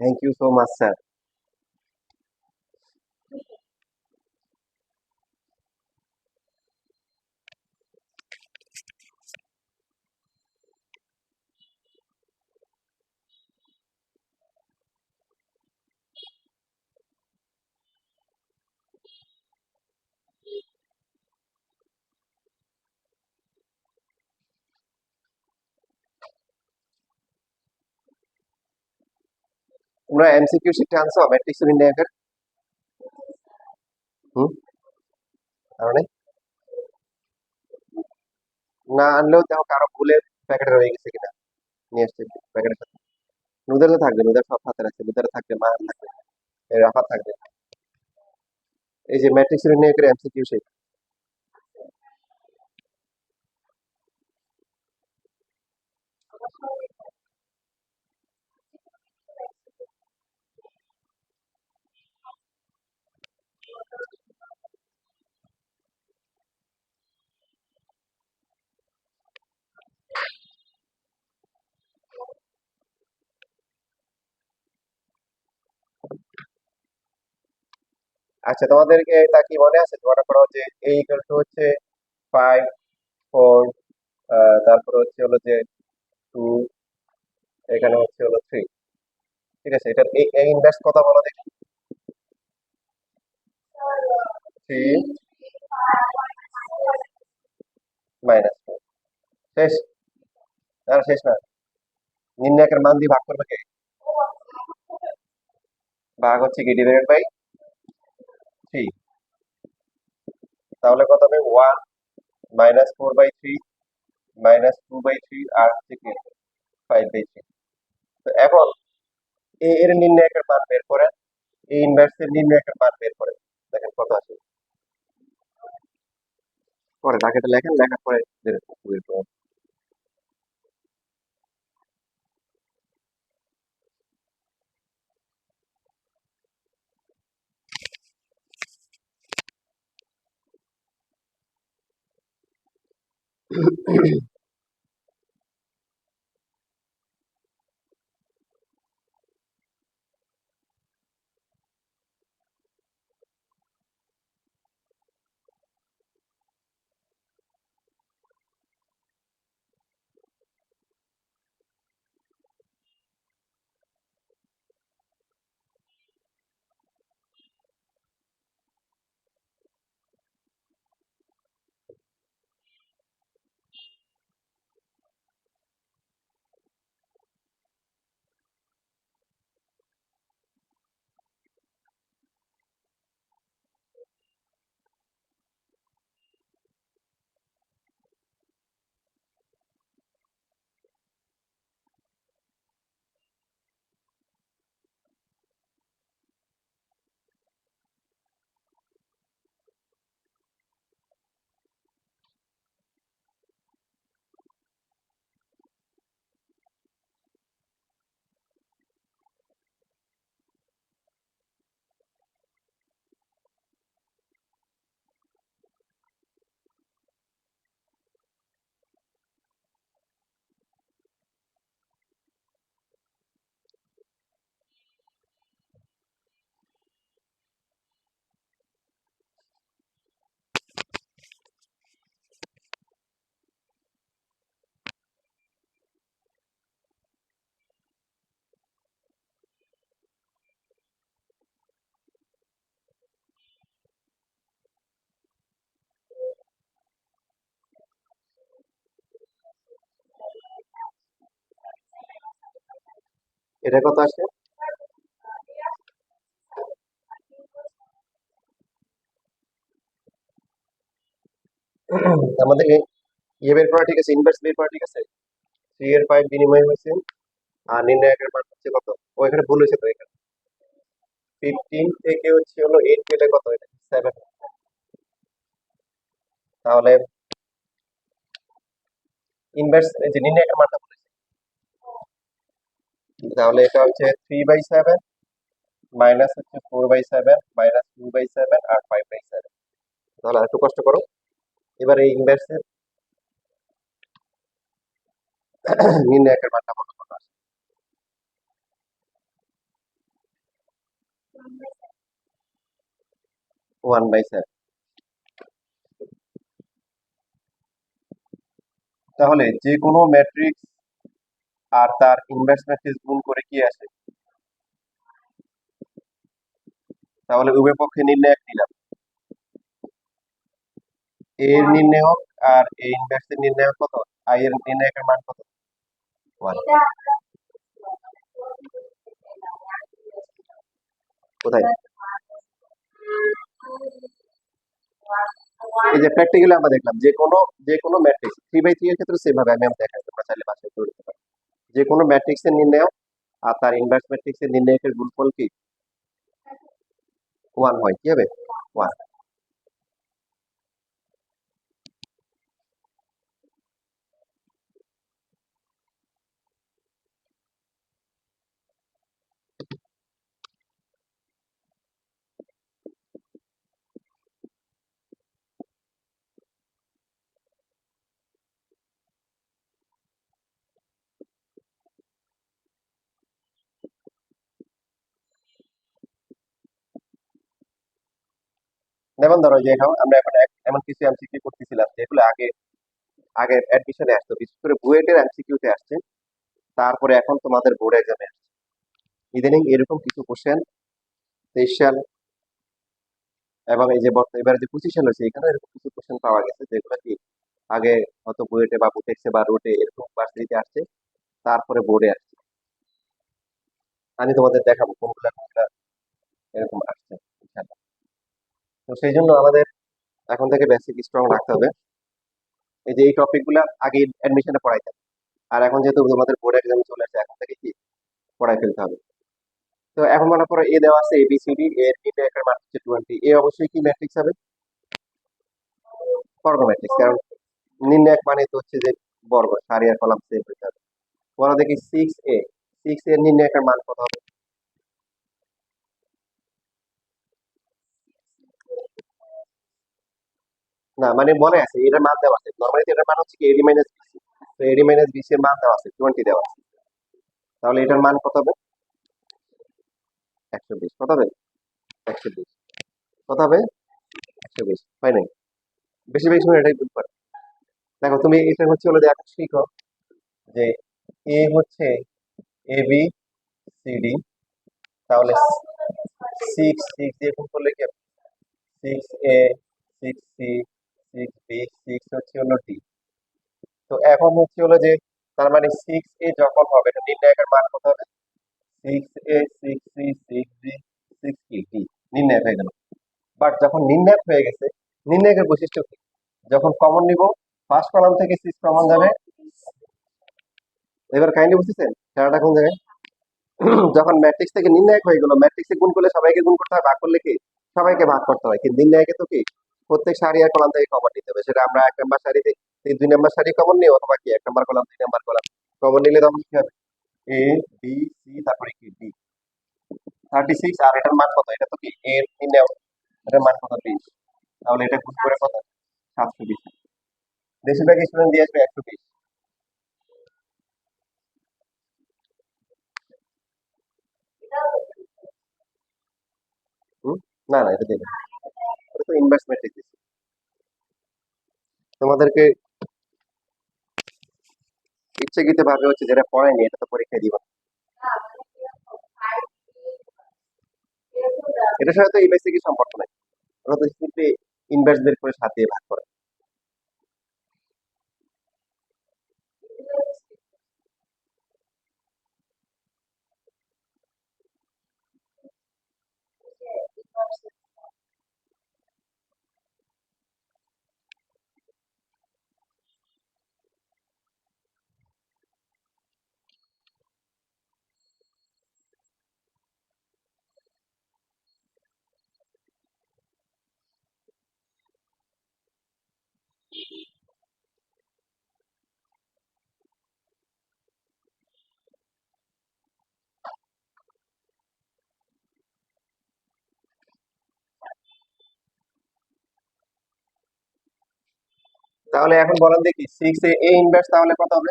Speaker 1: Thank you so much sir. তোমরা MCQ শিটটা আনছো ম্যাট্রিক্স নির্ণায়কের? হুম, কারণে না আনলেও দেখো কারো ভুলে প্যাকেটে রয়ে গেছে কিনা, নিয়ে আসছে প্যাকেটের সাথে। নুদের তো থাকবে, নুদের সব হাতে রাখছে, নুদের থাকবে, মা থাকবে, রাফা থাকবে। এই যে ম্যাট্রিক্স নির্ণায়কের MCQ শিট। আচ্ছা, তোমাদেরকে তা কি মনে আছে? মনে করো যে এই ইকুয়াল টু হচ্ছে 5 4, তারপর হচ্ছে হলো যে 2, এখানে হচ্ছে হলো 3। ঠিক আছে, এটার এই ইনভার্স কত বলো দেখি। 3 -4 শেষ। আর শেষ না, নির্ণায়কের মান দিয়ে ভাগ করবে কে? ভাগ হচ্ছে কি ডিভাইডেড বাই 3। তাহলে কত হবে? 1 -4/3 -2/3 আর হচ্ছে কি 5/3। তো এখন এর নির্ণায়কের মান বের করেন, এই ইনভার্সের নির্ণায়কের মান বের করেন, দেখেন কত আসে। পরে টাকাটা লেখেন, লেখার পরে বের করুন। এটা কত আসে? আমাদের ইয়ে বের করা ঠিক আছে, ইনভার্স বের করা ঠিক আছে। 3 এর 5 বিনিময় হয়েছে, আর নির্ণায়কের মান হচ্ছে কত? ও এখানে ভুল হয়েছে তো, এখানে 15 থেকে হচ্ছে হলো 8 গেলে কত? এটা 7। তাহলে ইনভার্স এই যে নির্ণায়কের মানটা বলেছে, তাহলে এটা হচ্ছে 3/7 মাইনাস হচ্ছে 4/7 মাইনাস 2/7 আর 5/7। তাহলে আর একটু কষ্ট করো। এবার এই ইনভার্সের নির্ণায়কের মানটা বলো কত আসে। 1/7। তাহলে যে কোনো ম্যাট্রিক্স আর তার ইনভার্স ম্যাট্রিক্স গুণ করে কি আসে? তাহলে উভয় পক্ষে নির্ণায়ক নিলাম, এর নির্ণায়ক আর এই ইনভার্সের নির্ণায়ক কত? আই এর নির্ণায়কের মান কত? 1। কোথায়? এই যে প্র্যাকটিক্যালি আমরা দেখলাম যে কোনো ম্যাট্রিক্স 3/3 এর ক্ষেত্রে সেম ভাবে আমি দেখাই, তোমরা চাইলে বাসায় করে দিতে পারো। যে কোনো ম্যাট্রিক্সের নির্ণায়ক আর তার ইনভার্স ম্যাট্রিক্সের নির্ণায়কের গুণফল কি 1 হয়, কি হবে 1। যেমন ধরো যে এখন আমরা এখন এমন কিছু এমসিকিউ করতেছিলাম যেগুলো আগে আগে অ্যাডমিশনে আসতো, বিশেষ করে বুয়েটের এমসিকিউতে আসছে, তারপরে এখন তোমাদের বোর্ড এক্সামে আসছে। ইদানিং এরকম কিছু কোশ্চেন 23 সাল এবং এই যে এবারে যে 25 সাল হয়েছে, এখানে এরকম কিছু কোশ্চেন পাওয়া গেছে যেগুলো কি আগে হয়তো বুয়েটে বা বুটেক্সে বা রোটে এরকম ভার্সিটিতে আসছে, তারপরে বোর্ডে আসছে। আমি তোমাদের দেখাবো কোনগুলা কোনগুলা এরকম আসছে, ইনশাআল্লাহ। তো সেই জন্য আমাদের এখন থেকে বেসিক স্ট্রং রাখতে হবে। এই যে এই টপিক গুলা আগে অ্যাডমিশনে পড়াইতাম, আর এখন যেহেতু তোমাদের বোর্ড এক্সাম চলে আসছে, এখন থেকে কি পড়াই ফেলতে হবে। তো এখন মনে করো এ দেওয়া আছে এবিসিডি, এর নির্ণায়কের মান হচ্ছে 20, এ অবশ্যই কি ম্যাট্রিক্স হবে? বর্গ ম্যাট্রিক্স, কারণ নির্ণায়ক মানে তো হচ্ছে যে বর্গ, সারি আর কলাম সেম হতে হবে। বলো দেখি 6a, 6 এর নির্ণায়কের মান কত হবে? না মানে বলে আছে এটার মান দেওয়া আছে, নর্মালি এটার মান হচ্ছে কি এডি মাইনাস বিসি, তো এডি মাইনাস বিসি এর মান দেওয়া আছে 20 দেওয়া আছে, তাহলে এটার মান কত হবে? 120। কত হবে? 120। কত হবে? 120 হয় নাই? বেশি বেশি সময় এটাই গুণ করে। দেখো তুমি এটা হচ্ছে হলো যে এখন শিখো যে এ হচ্ছে এ বি সি ডি, তাহলে 6 দিয়ে গুণ করলে কি হবে? 6a, 6c, 6b, 6 হচ্ছে হলো ডি। তো এখন হচ্ছে হলো যে তার মানে 6a যখন হবে এটা নির্ণায়কের মান কত হবে? 6a, 6c, 6b, 6e, D নির্ণায়ক হয়ে গেল। বাট যখন নির্ণায়ক হয়ে গেছে, নির্ণায়কের বৈশিষ্ট্য কি? যখন কমন নিব, ফার্স্ট কলাম থেকে 6 কমন যাবে। এবার কাইন্ডলি বুঝতেছেন খেলাটা কোন জায়গায়? যখন ম্যাট্রিক্স থেকে নির্ণায়ক হয়ে গেল, ম্যাট্রিক্সে গুণ করলে সবাইকে গুণ করতে হয়, ভাগ করলে কি সবাইকে ভাগ করতে হয়, কিন্তু নির্ণায়কে তো কি প্রত্যেক সারি আর কলাম থেকে কমন নিতে হবে। সেটা আমরা 1 নম্বর সারিতে 2 নম্বর সারি কমন নিই, অথবা কি 1 নম্বর কলাম 2 নম্বর কলাম কমন নিলে তখন কি হবে? এ বি সি তারপরে কি ডি। 36, আর এটার মান কত? এটা তো কি এর নির্ণয়, এটার মান কত? 20। তাহলে এটা গুণ করে কত? 720। বেশিরভাগ স্টুডেন্ট দিয়ে আসবে 120। হুম? না না, এটা দেবে, এটা তো ইনভার্স ম্যাট্রিক্স। তোমাদেরকে ইচ্ছাকৃত ভাবে হচ্ছে যেটা পড়ায়নি এটা তো পরীক্ষায় দিব না। এটার সাথে তো এই বেসিক সম্পর্ক নাই, ওরা তো সিম্পলি ইনভার্স বের করে 7 দিয়ে ভাগ করে। তাহলে এখন বলেন দেখি 6 এ ইনভার্স তাহলে কত হবে?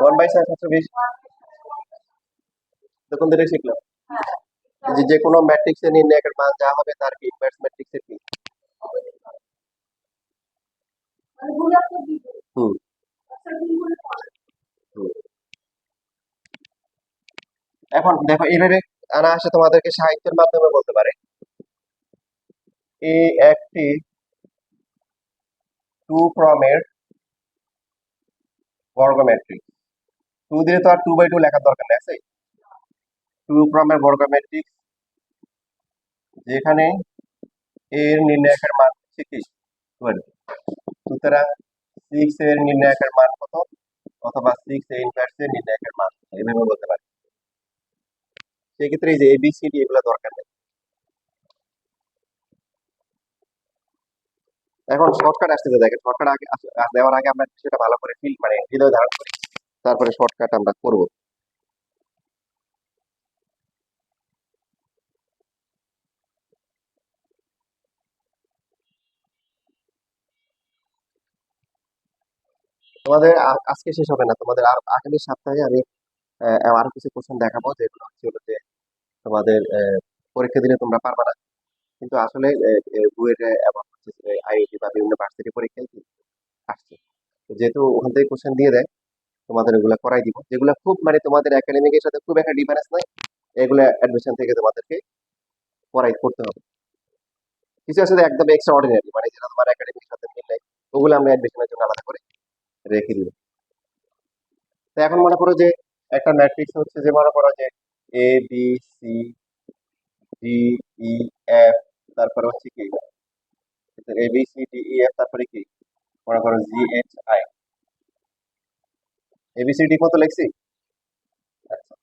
Speaker 1: 1/720। তখন থেকে শিখলাম যে যে কোনো ম্যাট্রিক্সের নির্ণায়কের মান যা হবে তার কি ইনভার্স ম্যাট্রিক্সের কি। হুম হুম। এখন দেখো এইভাবে আনা আসে তোমাদেরকে সাহিত্যের মাধ্যমে বলতে পারে এ একটি 2 ক্রমের বর্গ ম্যাট্রিক্স। 2 দিলে তো আর 2/2 লেখার দরকার নেই, আছে? 2 ক্রমের বর্গ ম্যাট্রিক্স যেখানে এর নির্ণায়কের মান হচ্ছে কি 20। সুতরাং 6 এর নির্ণায়কের মান কত, অথবা 6 এ ইনভার্স এর নির্ণায়কের মান কত, এভাবে বলতে পারি। সেক্ষেত্রে এই যে এবিসিডি এগুলো দরকার নেই। এখন শর্টকাট আসতেছে, দেখেন শর্টকাট আগে দেওয়ার আগে আমরা সেটা ভালো করে ফিল মানে হৃদয় ধারণ করি, তারপরে শর্টকাট আমরা করব। তোমাদের আজকে শেষ হবে না, তোমাদের আর আগামী সপ্তাহে আমি আরো কিছু কোশ্চেন দেখাবো, যেগুলো হচ্ছে হলো যে তোমাদের পরীক্ষা দিলে তোমরা পারবা না, কিন্তু আসলে বুয়েট এবং আইআইটি বা বিভিন্ন ভার্সিটি পরীক্ষায় কি আসছে। তো যেহেতু ওখান থেকে কোশ্চেন দিয়ে দেয়, তোমাদের এগুলো করাই দিব, যেগুলো খুব মানে তোমাদের একাডেমিকের সাথে খুব একটা ডিফারেন্স নাই, এগুলো অ্যাডমিশন থেকে তোমাদেরকে পড়াই করতে হবে। কিছু আছে যে একদম এক্সট্রা অর্ডিনারি, মানে যেটা তোমার একাডেমির সাথে মিল নাই, ওগুলো আমরা অ্যাডমিশনের জন্য আলাদা করে রেখে দিব। তো এখন মনে করো যে একটা ম্যাট্রিক্স হচ্ছে, যে মনে করো যে A B C D E F, তারপরে হচ্ছে কি A B C D E F, তারপরে কি মনে করো G H I, A B C D মতো লিখছি। আচ্ছা,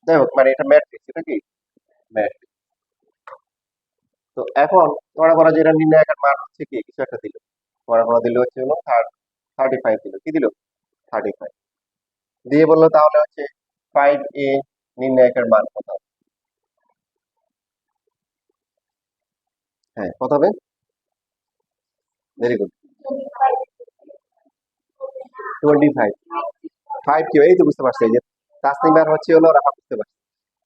Speaker 1: যাই হোক, মানে এটা ম্যাট্রিক্স, এটা কি ম্যাট্রিক্স। তো এখন মনে করো যে এটা নির্ণায়কের মান হচ্ছে কি কিছু একটা দিল, মনে করো দিল হচ্ছে হলো 35 দিল, কি দিল 35 দিয়ে বললো তাহলে হচ্ছে 5a নির্ণায়কের মান কত হবে? হ্যাঁ, কত হবে? Very good, 25। 5 কি, এই তো বুঝতে পারছি, এই যে তাসনিম আর হচ্ছে হলো রাফা, বুঝতে পারছি।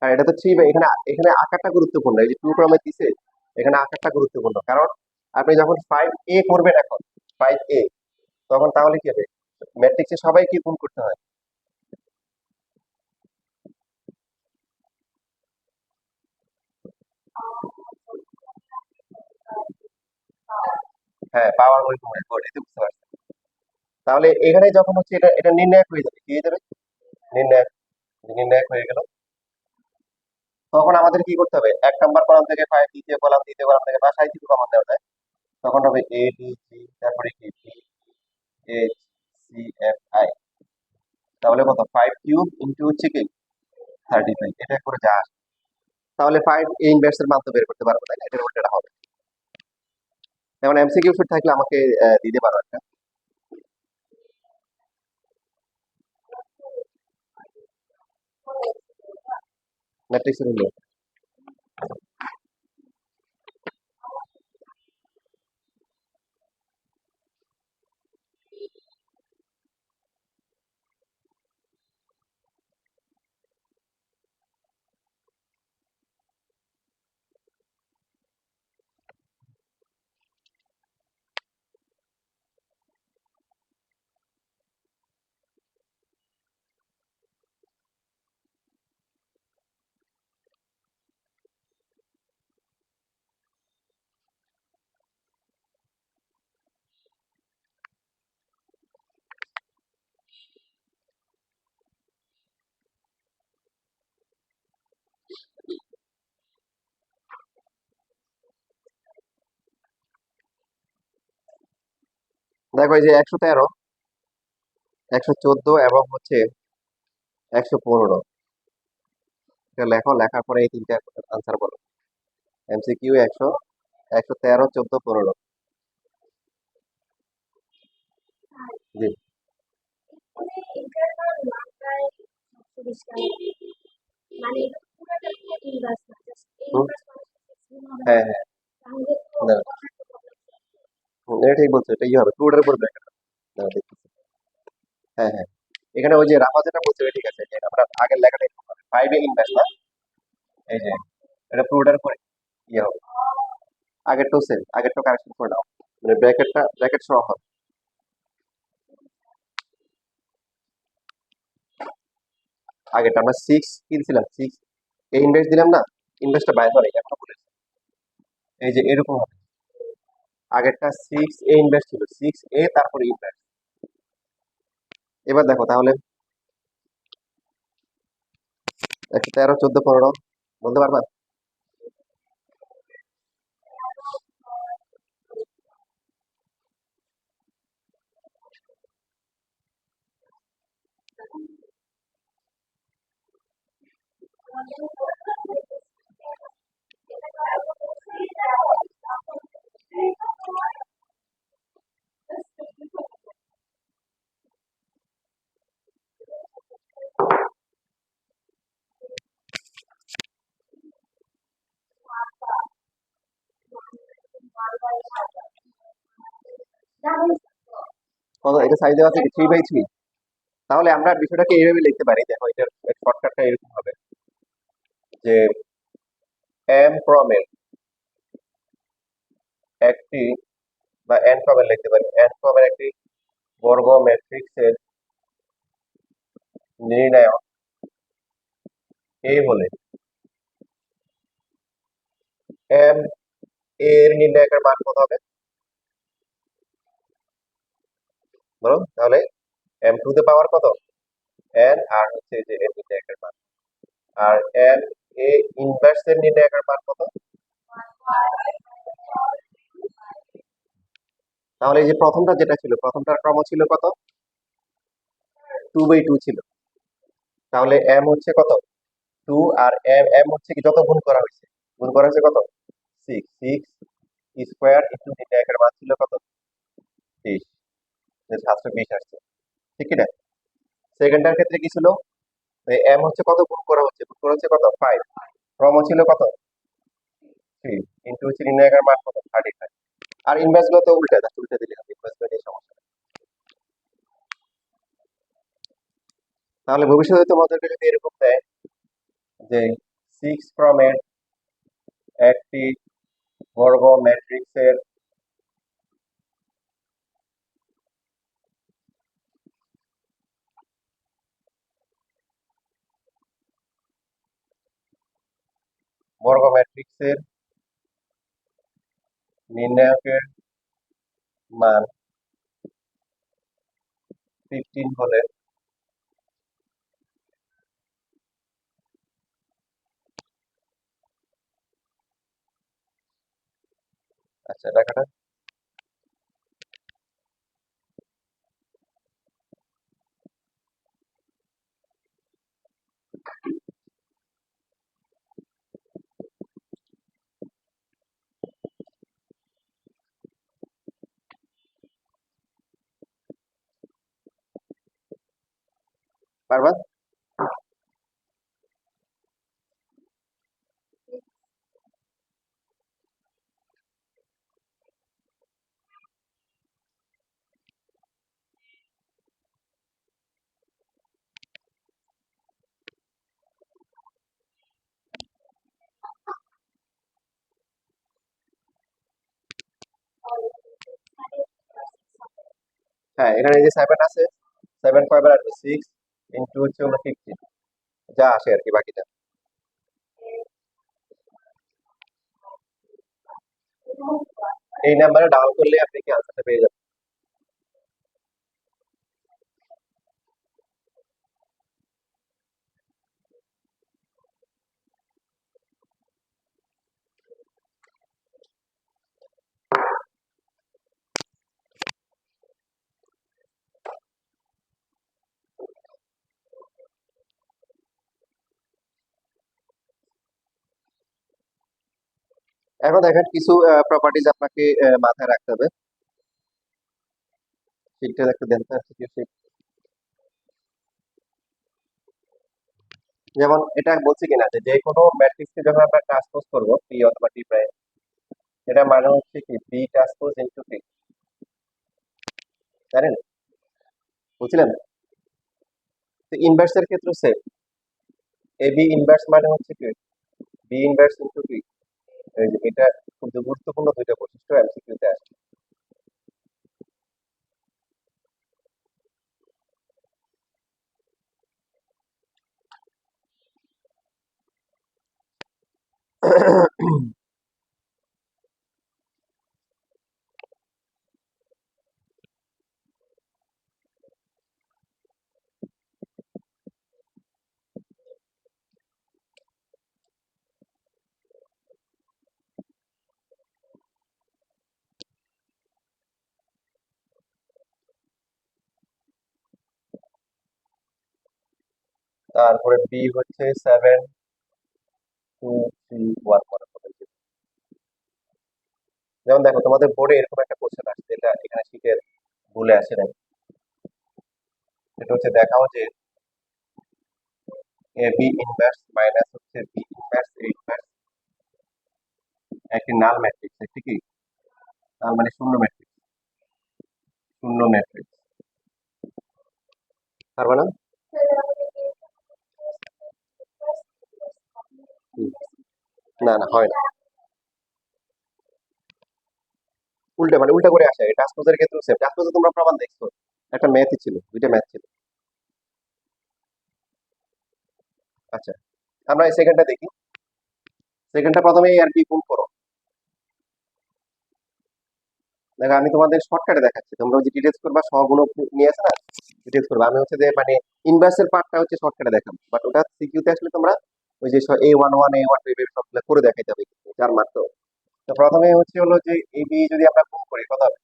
Speaker 1: আর এটা তো 3, এখানে এখানে আকারটা গুরুত্বপূর্ণ, এই যে 2 ক্রমে দিছে, এখানে আকারটা গুরুত্বপূর্ণ, কারণ আপনি যখন 5a করবেন এখন 5a, তখন তাহলে কি হবে, ম্যাট্রিক্সে সবাই কি গুণ করতে হয়। হ্যাঁ, পাওয়ার ওই গুণ, গুড, এই তো বুঝতে পারছি। তাহলে এখানে যখন হচ্ছে এটা এটা নির্ণায়ক হয়ে যাবে, কি হয়ে যাবে, নির্ণায়ক, নির্ণায়ক হয়ে গেল, তখন আমাদের কি করতে হবে, 1 নম্বর কলাম থেকে 5, দ্বিতীয় কলাম থেকে বা সাঁইত্রিশ কমন দেওয়া যায়, তখন হবে এ বি সি, তারপরে কি B H C F I, তাহলে কত 5³ ইন্টু হচ্ছে কি 35, এটা করে যা আসে। তাহলে 5 ইনভার্স এর মান তো বের করতে পারবো, তাই না, এটার উল্টোটা হবে। যেমন এমসিকিউ শিট থাকলে আমাকে দিতে পারো একটা, ম্যাট্রিক্স এর উল্টো। দেখো এই যে 113, 114 এবং হচ্ছে 115, এটা লেখো, লেখার পরে এই তিনটা আনসার বলো। এমসিকিউ 100, 113, 14, 15। জি। হুম, হ্যাঁ হ্যাঁ, না, এটা ঠিক বলছো, এটা ইয়ে হবে, টুডের উপর ব্র্যাকেট হবে। দাঁড়াও দেখতেছি। হ্যাঁ হ্যাঁ, এখানে ওই যে রাফা যেটা বলছে ওটা ঠিক আছে, যে আমরা আগের লেখাটা এরকম হবে, 5 ইনভেস্ট না, এই যে এটা টুডের উপরে ইয়ে হবে, আগেরটাও সেম, আগেরটাও কারেকশন করে নাও, মানে ব্র্যাকেটটা ব্র্যাকেট সহ হবে। আগেরটা আমরা 6 কি দিছিলাম, 6 এই ইনভেস্ট দিলাম না, ইনভেস্টটা বাইরে হয় এখনো বলেছে, এই যে এরকম হবে, আগেরটা 6 এ ইনভেস্ট ছিল, 6a তারপরে ইনভেস্ট। এবার দেখো তাহলে 113, 14, 15 বলতে পারবা? কত এটা সাইজ দেওয়া আছে কি 3/3? তাহলে আমরা বিষয়টাকে এইভাবে লিখতে পারি, দেখো এটার শর্টকাটটা এরকম হবে যে এম ক্রমের একটি বা এন ক্রমের লিখতে পারি, এন ক্রমের একটি বর্গ ম্যাট্রিক্সের নির্ণায়ক এ হলে এম এর নির্ণায়কের মান কত হবে বলো তাহলে? এম টু দ্য পাওয়ার কত, এন, আর হচ্ছে যে এর নির্ণায়কের মান, আর এম এ ইনভার্স এর নির্ণায়কের মান কত? তাহলে এই যে প্রথমটা যেটা ছিল, প্রথমটার ক্রম ছিল কত? 2/2 ছিল। তাহলে এম হচ্ছে কত? 2, আর এম এম হচ্ছে কি যত গুণ করা হয়েছে, গুণ করা হয়েছে কত? 6, 6 স্কোয়ার ইন্টু নির্ণায়কের মান ছিল কত? 20, 720 আসছে, ঠিক কি না? সেকেন্ডটার ক্ষেত্রে কি ছিল? এম হচ্ছে কত গুণ করা হচ্ছে, গুণ করা হচ্ছে কত? 5, ক্রম ছিল কত? 3 ইন্টু হচ্ছে নির্ণায়কের মান কত? 35। আর ইনভার্স গুলো তো উল্টা, জাস্ট উল্টা দিলে হবে, ইনভার্স গুলো নিয়ে সমস্যা নেই। তাহলে ভবিষ্যতে তোমাদেরকে যদি এরকম দেয় যে 6 ক্রমের একটি বর্গ ম্যাট্রিক্সের বর্গ ম্যাট্রিক্সের নির্ণায়কের মান 15 হলে আচ্ছা লেখাটা পারবা? হ্যাঁ, এখানে এই যে 7 আছে, 7 কয়বার আসবে? 6 ইন্টু হচ্ছে হলো 15, যা আসে আর কি বাকিটা। এই নাম্বারে ডাবল করলে আপনি কি আনসারটা পেয়ে যাবেন। এখন দেখেন কিছু প্রপার্টিজ আপনাকে মাথায় রাখতে হবে। শিটটা একটু দেন তো, MCQ sheet। যেমন এটা বলছি কিনা যে যে কোনো ম্যাট্রিক্সকে যখন আমরা ট্রান্সপোজ করবো পি অথবা টি প্রাইম, এটা মানে হচ্ছে কি পি ট্রান্সপোজ ইনটু পি, জানেন? বুঝছিলেন? তো ইনভার্সের ক্ষেত্রে সেম, এ বি ইনভার্স মানে হচ্ছে কি বি ইনভার্স ইনটু পি। এই যে এটা খুব গুরুত্বপূর্ণ দুইটা বৈশিষ্ট্য এমসিকিউ তে আসে। তারপরে বি হচ্ছে 7, 2, 3, 1 মনে করবেন। যেমন দেখো তোমাদের বোর্ডে এরকম একটা কোশ্চেন আসছে, এটা এখানে শিখে ভুলে আসে নাই। এটা হচ্ছে দেখাও যে এ বি ইনভার্স মাইনাস হচ্ছে বি ইনভার্স এ ইনভার্স একটি নাল ম্যাট্রিক্স, একটি কি নাল মানে শূন্য ম্যাট্রিক্স, শূন্য ম্যাট্রিক্স। পারবে না? হুম, না না হয় না। উল্টা মানে উল্টা করে আসে, এটা ট্রান্সপোজের ক্ষেত্রে সেম। ট্রান্সপোজে তোমরা প্রমাণ দেখছো, একটা ম্যাথই ছিল, দুইটা ম্যাথ ছিল। আচ্ছা, আমরা এই সেকেন্ডটা দেখি। সেকেন্ডটা প্রথমে আর কি গুণ করো। দেখো আমি তোমাদের শর্টকাটে দেখাচ্ছি, তোমরা ওই যে ডিটেলস করবা সহগুণ নিয়ে আসে না, ডিটেলস করবা। আমি হচ্ছে যে মানে ইনভার্সের পার্টটা হচ্ছে শর্টকাটে দেখাবো, বাট ওটা সিকিউতে আসলে তোমরা ওই যে A11 A12 এইভাবে সবগুলো করে দেখাইতে হবে, যার মাত্র। তো প্রথমে হচ্ছে হলো যে এই বি যদি আমরা গুণ করি কত হবে?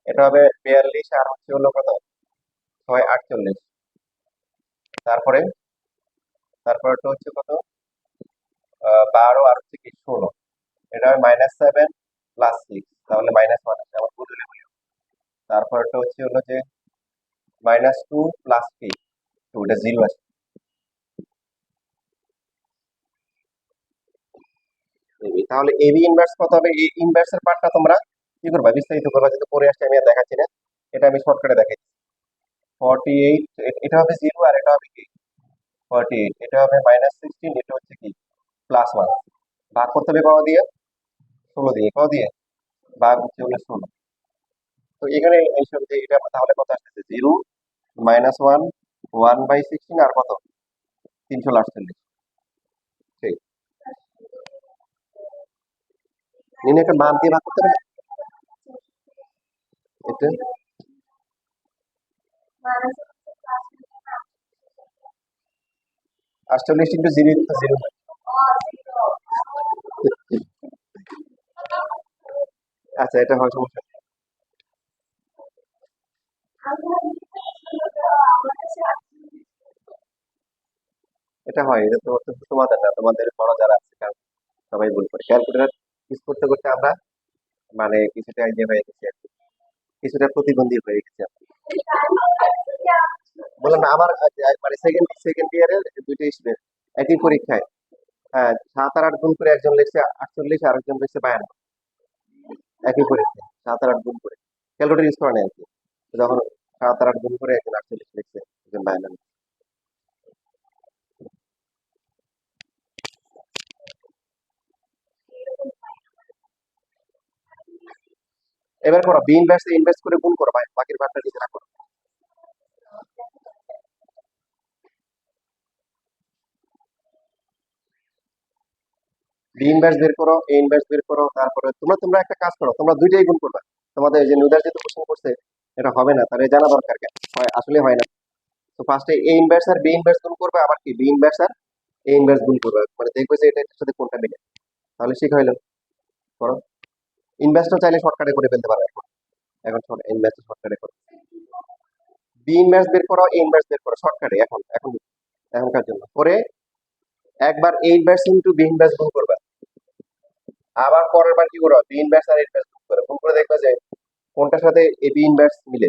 Speaker 1: এটা হবে 42, আর হচ্ছে হলো কত, 6 48। তারপরে তারপরটা হচ্ছে কত, 12 আর হচ্ছে কি 16। এটা হবে -7 +6, তাহলে -1 আছে, আমার ভুল হলে বলিও। তারপরটা হচ্ছে হলো যে -2 +3, তো ওটা 0 আছে। তাহলে এবি ইনভার্স কত হবে? এই ইনভার্সের পার্টটা তোমরা কি করবা, বিস্তারিত করবা, যেহেতু পরে আসছে আমি আর দেখাচ্ছি না, এটা আমি শর্টকাটে দেখাই। 48, এটা হবে 0, আর এটা হবে কি 48, এটা হবে -16, এটা হচ্ছে কি +1। ভাগ করতে হবে কত দিয়ে? 16 দিয়ে। কত দিয়ে ভাগ হচ্ছে হলো 16। তো এখানে এইসব যে এটা তাহলে কত আসতেছে? 0, -1, 1/16, আর কত 348। ঠিক, নিনে একটা মান দিয়ে ভাগ করতে হবে। এটা 48 × 0 তো 0 হয়। আচ্ছা, এটা হয় সমস্যা নেই। এটা হয়, এটা তো তো তোমাদের না, তোমাদের বড় যারা আছে কারণ সবাই ভুল করে ক্যালকুলেটর ইউজ করতে করতে আমরা মানে কিছুটা ইয়ে হয়ে গেছি আর কি, কিছুটা প্রতিবন্ধী হয়ে গেছি আমরা। বললাম না আমার মানে সেকেন্ড সেকেন্ড ইয়ারের দুইটা স্টুডেন্ট একই পরীক্ষায়, হ্যাঁ 7 আর 8 গুণ করে একজন লিখছে 48 আর একজন লিখছে 52। একই পরীক্ষায় 7 আর 8 গুণ করে, ক্যালকুলেটর ইউজ করে না আর কি। তো যখন 7 আর 8 গুণ করে একজন 48 লিখছে, একজন 52। এবার করো বি ইনভার্স ইনভেস্ট করে গুণ করো ভাই, বাকির ভাগটা নিজেরা করো। বি ইনভার্স বের করো, এ ইনভার্স বের করো, তারপরে তোমরা তোমরা একটা কাজ করো, তোমরা দুইটাই গুণ করবে। তোমাদের এই যে নুদার যেহেতু কোশ্চেন করছে, এটা হবে না, তাহলে জানা দরকার কেন হয়, আসলে হয় না। তো ফার্স্টে A inverse R B inverse গুণ করবে, আবার কি B inverse R A inverse গুণ করবে, মানে দেখবে যে এটার সাথে কোনটা মিলে। তাহলে শিখা হইলো। করো। ইনভার্সটা চাইলে শর্টকাটে করে ফেলতে পারো এখন। এখন ইনভার্স শর্টকাটে করো। বি ইনভার্স বের করো, এ ইনভার্স বের করো শর্টকাটে, এখন এখন এখনকার জন্য। পরে একবার A inverse into B inverse গুণ করবে, আবার পরের বার কি করো B inverse R A inverse গুণ করে দেখবে যে কোনটার সাথে এ বি ইনভার্স মিলে।